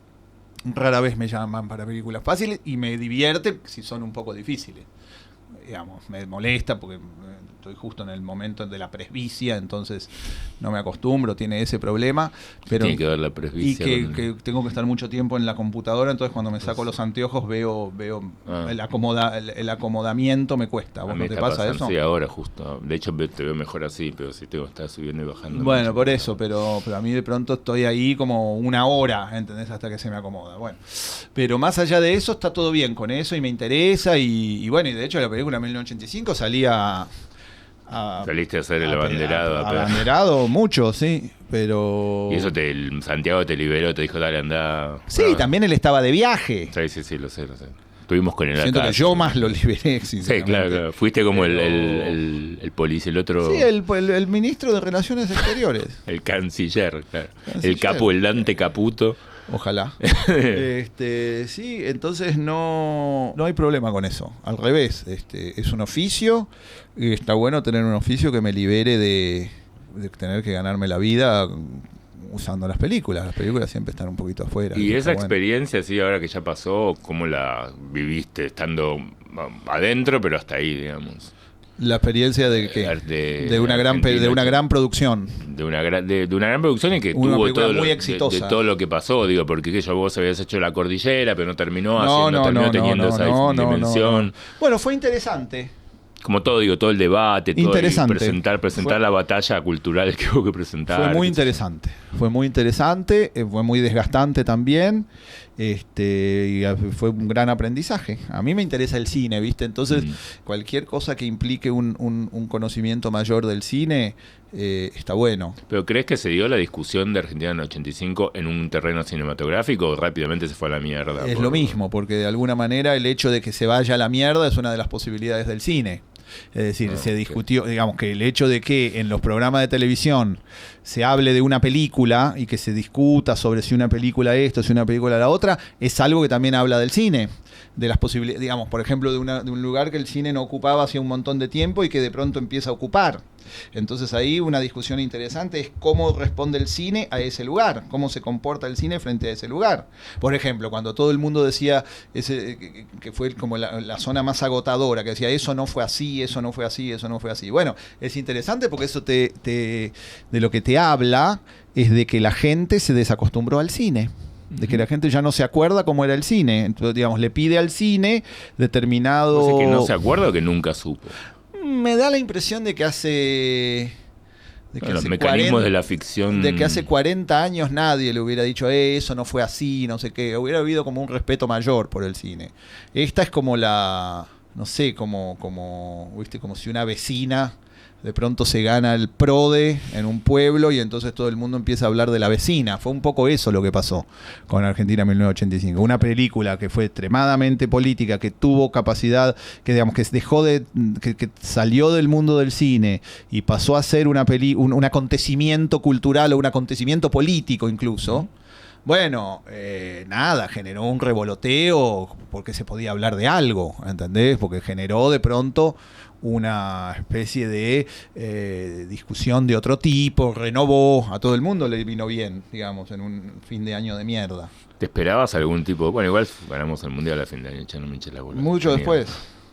Rara vez me llaman para películas fáciles y me divierte si son un poco difíciles. Digamos, me molesta porque estoy justo en el momento de la presbicia, entonces no me acostumbro, tiene ese problema. Pero tiene que ver la presbicia. Y que tengo que estar mucho tiempo en la computadora, entonces cuando me saco los anteojos veo el acomodamiento me cuesta. ¿Vos no te pasa eso? Sí, ahora justo. De hecho te veo mejor así, pero sí tengo que estar subiendo y bajando. Bueno, por eso, pero a mí de pronto estoy ahí como una hora, ¿entendés? Hasta que se me acomoda. Bueno, pero más allá de eso está todo bien con eso y me interesa y bueno, y de hecho la película 1985 salía... Saliste a hacer el abanderado. Abanderado mucho, sí, pero... Y eso Santiago te liberó, te dijo, dale, anda. Sí, también él estaba de viaje. Sí, lo sé. Estuvimos con él acá. Siento que yo más lo liberé, sinceramente. Sí, claro. Fuiste como el policía, el otro... Sí, el ministro de Relaciones Exteriores. El canciller, claro. El capo, el Dante Caputo. Ojalá. Sí, entonces no hay problema con eso. Al revés, es un oficio y está bueno tener un oficio que me libere de tener que ganarme la vida usando las películas. Las películas siempre están un poquito afuera. Y esa experiencia, sí, ahora que ya pasó, ¿cómo la viviste estando adentro, pero hasta ahí, digamos? La experiencia de una gran producción. De una gran producción y que una tuvo todo muy exitosa. De todo lo que pasó, digo, porque vos habías hecho La Cordillera, pero no terminó teniendo esa dimensión. No. Bueno, fue interesante. Como todo el debate, todo interesante. presentar la batalla cultural que hubo que presentar. Fue muy interesante, fue muy desgastante también, y fue un gran aprendizaje. A mí me interesa el cine, ¿viste? Entonces, cualquier cosa que implique un conocimiento mayor del cine está bueno. ¿Pero crees que se dio la discusión de Argentina en el 85 en un terreno cinematográfico o rápidamente se fue a la mierda? Es lo mismo, porque de alguna manera el hecho de que se vaya a la mierda es una de las posibilidades del cine. Es decir, se discutió, digamos, que el hecho de que en los programas de televisión se hable de una película y que se discuta sobre si una película esto, si una película la otra, es algo que también habla del cine, de las posibilidades, digamos, por ejemplo, de un lugar que el cine no ocupaba hacía un montón de tiempo y que de pronto empieza a ocupar. Entonces ahí una discusión interesante es cómo responde el cine a ese lugar, cómo se comporta el cine frente a ese lugar. Por ejemplo, cuando todo el mundo decía que fue como la zona más agotadora, que decía eso no fue así, eso no fue así, eso no fue así. Bueno, es interesante porque eso de lo que te habla es de que la gente se desacostumbró al cine. De que la gente ya no se acuerda cómo era el cine. Entonces, digamos, le pide al cine determinado... ¿O sea, que no se acuerda o que nunca supo? Me da la impresión de que De que los mecanismos de la ficción. De que hace 40 años nadie le hubiera dicho, eso no fue así, no sé qué. Hubiera habido como un respeto mayor por el cine. Esta es como no sé, ¿viste? Como si una vecina de pronto se gana el PRODE en un pueblo y entonces todo el mundo empieza a hablar de la vecina. Fue un poco eso lo que pasó con Argentina 1985. Una película que fue extremadamente política, que tuvo capacidad, que digamos que dejó que salió del mundo del cine y pasó a ser un acontecimiento cultural o un acontecimiento político incluso. Bueno, nada, generó un revoloteo porque se podía hablar de algo, ¿entendés? Porque generó de pronto una especie de discusión de otro tipo, renovó, a todo el mundo le vino bien, digamos, en un fin de año de mierda. ¿Te esperabas algún tipo? Bueno, igual ganamos el Mundial a fin de año, ya no me eché la bola. Mucho después.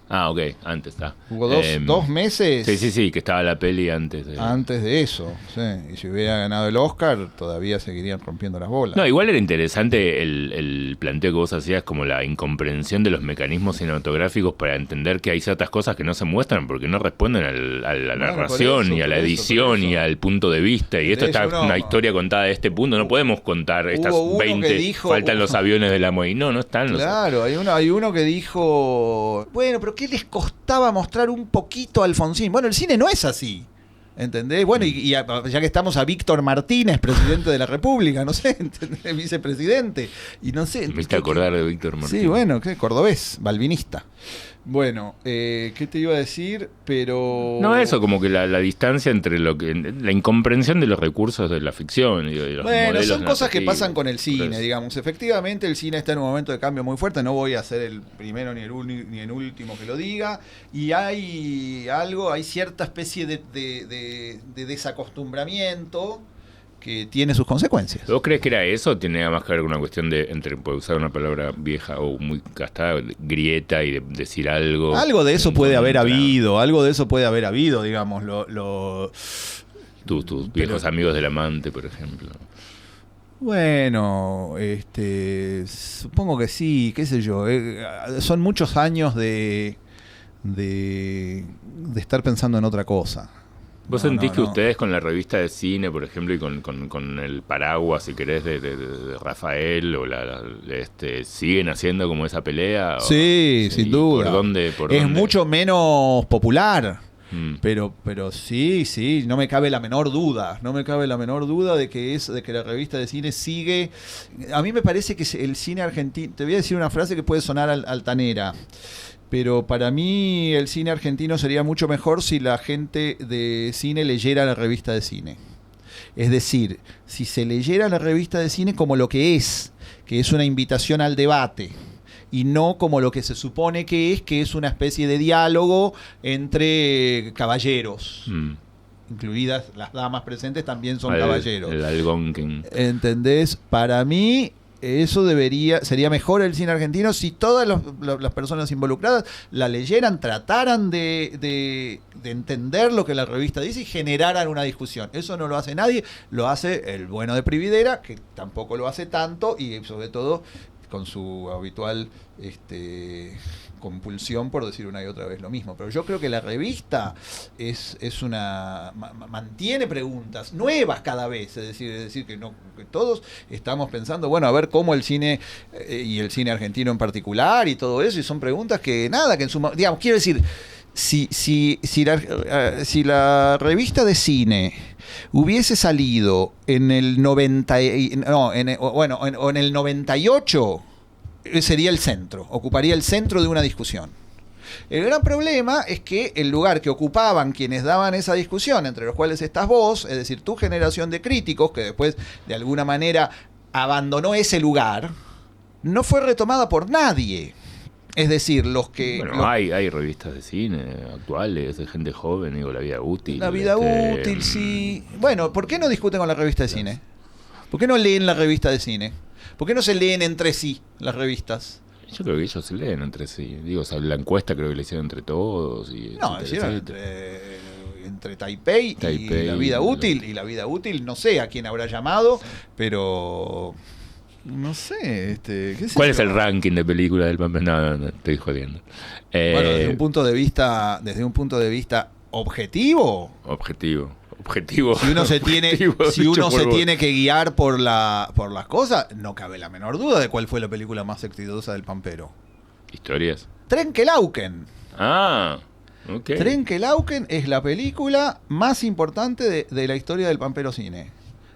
Ah, ok, antes está. Hubo dos meses. Sí, que estaba la peli antes de... Antes de eso, sí. Y si hubiera ganado el Oscar, todavía seguirían rompiendo las bolas. No, igual era interesante el planteo que vos hacías, como la incomprensión de los mecanismos cinematográficos para entender que hay ciertas cosas que no se muestran porque no responden a la narración, ni a la edición, ni al punto de vista. Y esto está una historia contada de este punto. No podemos contar estas 20, faltan los aviones de la Moy. No están los... Claro, hay uno que dijo, bueno, pero ¿qué les costaba mostrar un poquito a Alfonsín? Bueno, el cine no es así, ¿entendés? Bueno, y ya que estamos a Víctor Martínez, presidente de la República, no sé, ¿entendés? Vicepresidente, y no sé... Me hiciste acordar de Víctor Martínez. Sí, bueno, cordobés, balvinista. Bueno, ¿qué te iba a decir? Pero... No, eso, como que la distancia entre la incomprensión de los recursos de la ficción y de los modelos son cosas que pasan con el cine, digamos. Efectivamente, el cine está en un momento de cambio muy fuerte. No voy a ser el primero ni el último que lo diga. Y hay cierta especie de desacostumbramiento que tiene sus consecuencias. ¿Vos crees que era eso o tiene más que ver con una cuestión de, puede usar una palabra vieja o muy gastada, grieta y de decir algo? Algo de eso puede haber habido, digamos. Tus viejos amigos del amante, por ejemplo. Bueno, supongo que sí, qué sé yo. Son muchos años de estar pensando en otra cosa. ¿Vos sentís que ustedes con la revista de cine, por ejemplo, y con el paraguas, si querés, de Rafael, o siguen haciendo como esa pelea? Sí, sin duda. ¿Por dónde? Es mucho menos popular. Pero sí, no me cabe la menor duda. No me cabe la menor duda de que la revista de cine sigue. A mí me parece que el cine argentino. Te voy a decir una frase que puede sonar altanera. Pero para mí el cine argentino sería mucho mejor si la gente de cine leyera la revista de cine. Es decir, si se leyera la revista de cine como lo que es una invitación al debate, y no como lo que se supone que es una especie de diálogo entre caballeros. Incluidas las damas presentes también son caballeros. El Algonquin. ¿Entendés? Para mí... Eso sería mejor el cine argentino si todas las personas involucradas la leyeran, trataran de entender lo que la revista dice y generaran una discusión. Eso no lo hace nadie, lo hace el bueno de Prividera, que tampoco lo hace tanto y sobre todo con su habitual compulsión por decir una y otra vez lo mismo. Pero yo creo que la revista mantiene preguntas nuevas cada vez, es decir que todos estamos pensando, bueno, a ver cómo el cine y el cine argentino en particular y todo eso, y son preguntas que en su, digamos, quiero decir, si la revista de cine hubiese salido en el 98, sería el centro, ocuparía el centro de una discusión. El gran problema es que el lugar que ocupaban quienes daban esa discusión, entre los cuales estás vos, es decir, tu generación de críticos, que después de alguna manera abandonó ese lugar, no fue retomada por nadie. Es decir, los que... Bueno, hay revistas de cine actuales, de gente joven, digo, La Vida Útil. La Vida Útil, sí. Bueno, ¿por qué no discuten con la revista de cine? ¿Por qué no leen la revista de cine? ¿Por qué no se leen entre sí las revistas? Yo creo que ellos se leen entre sí. Digo, o sea, la encuesta creo que la hicieron entre todos. No, hicieron entre Taipei y La Vida Útil. Y La Vida Útil, no sé a quién habrá llamado, pero... No sé, ¿qué sé ¿Cuál yo? es el ranking de películas del papel? No, estoy jodiendo. Bueno, desde un punto de vista objetivo. objetivo. Si uno se tiene, tiene que guiar por las cosas, no cabe la menor duda de cuál fue la película más exitosa del Pampero. ¿Historias? Trenkelauken. Ah, ok. Trenkelauken es la película más importante de la historia del Pampero Cine.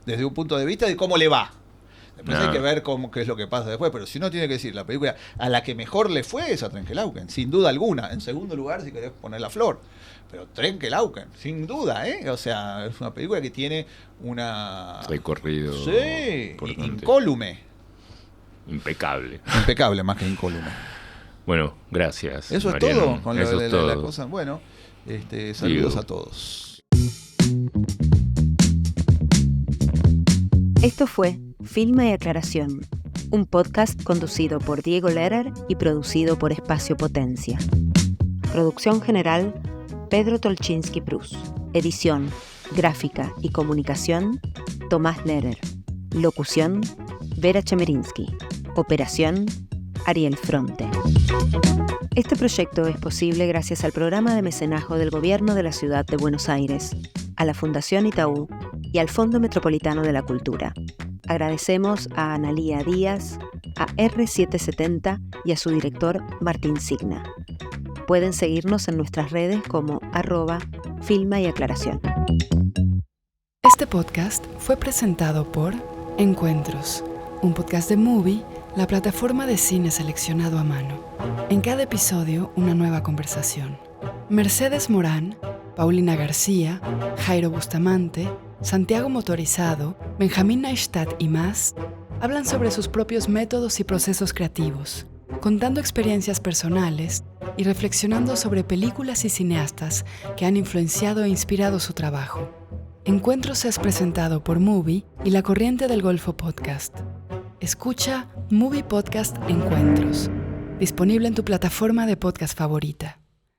Desde un punto de vista de cómo le va. Después hay que ver qué es lo que pasa después. Pero si uno tiene que decir, la película a la que mejor le fue es a Trenkelauken, sin duda alguna. En segundo lugar, si querés poner La Flor. Pero Trenkelauken, sin duda, ¿eh? O sea, es una película que tiene una... recorrido. Sí, incólume. Impecable. Impecable, más que incólume. Bueno, gracias. Eso Mariano. es todo con Eso es todo. la cosa. Bueno, saludos a todos. Esto fue Filma y Aclaración, un podcast conducido por Diego Lehrer y producido por Espacio Potencia. Producción general, Pedro Tolchinsky Prus. Edición, gráfica y comunicación, Tomás Lehrer. Locución, Vera Chemerinsky. Operación, Ariel Fronte. Este proyecto es posible gracias al programa de mecenazgo del Gobierno de la Ciudad de Buenos Aires, a la Fundación Itaú y al Fondo Metropolitano de la Cultura. Agradecemos a Analía Díaz, a R770 y a su director Martín Signa. Pueden seguirnos en nuestras redes como @Filma y Aclaración. Este podcast fue presentado por Encuentros, un podcast de Movie, la plataforma de cine seleccionado a mano. En cada episodio, una nueva conversación. Mercedes Morán, Paulina García, Jairo Bustamante, Santiago Motorizado, Benjamín Neistat y más hablan sobre sus propios métodos y procesos creativos, contando experiencias personales y reflexionando sobre películas y cineastas que han influenciado e inspirado su trabajo. Encuentros es presentado por Movie y La Corriente del Golfo Podcast. Escucha Movie Podcast Encuentros, disponible en tu plataforma de podcast favorita.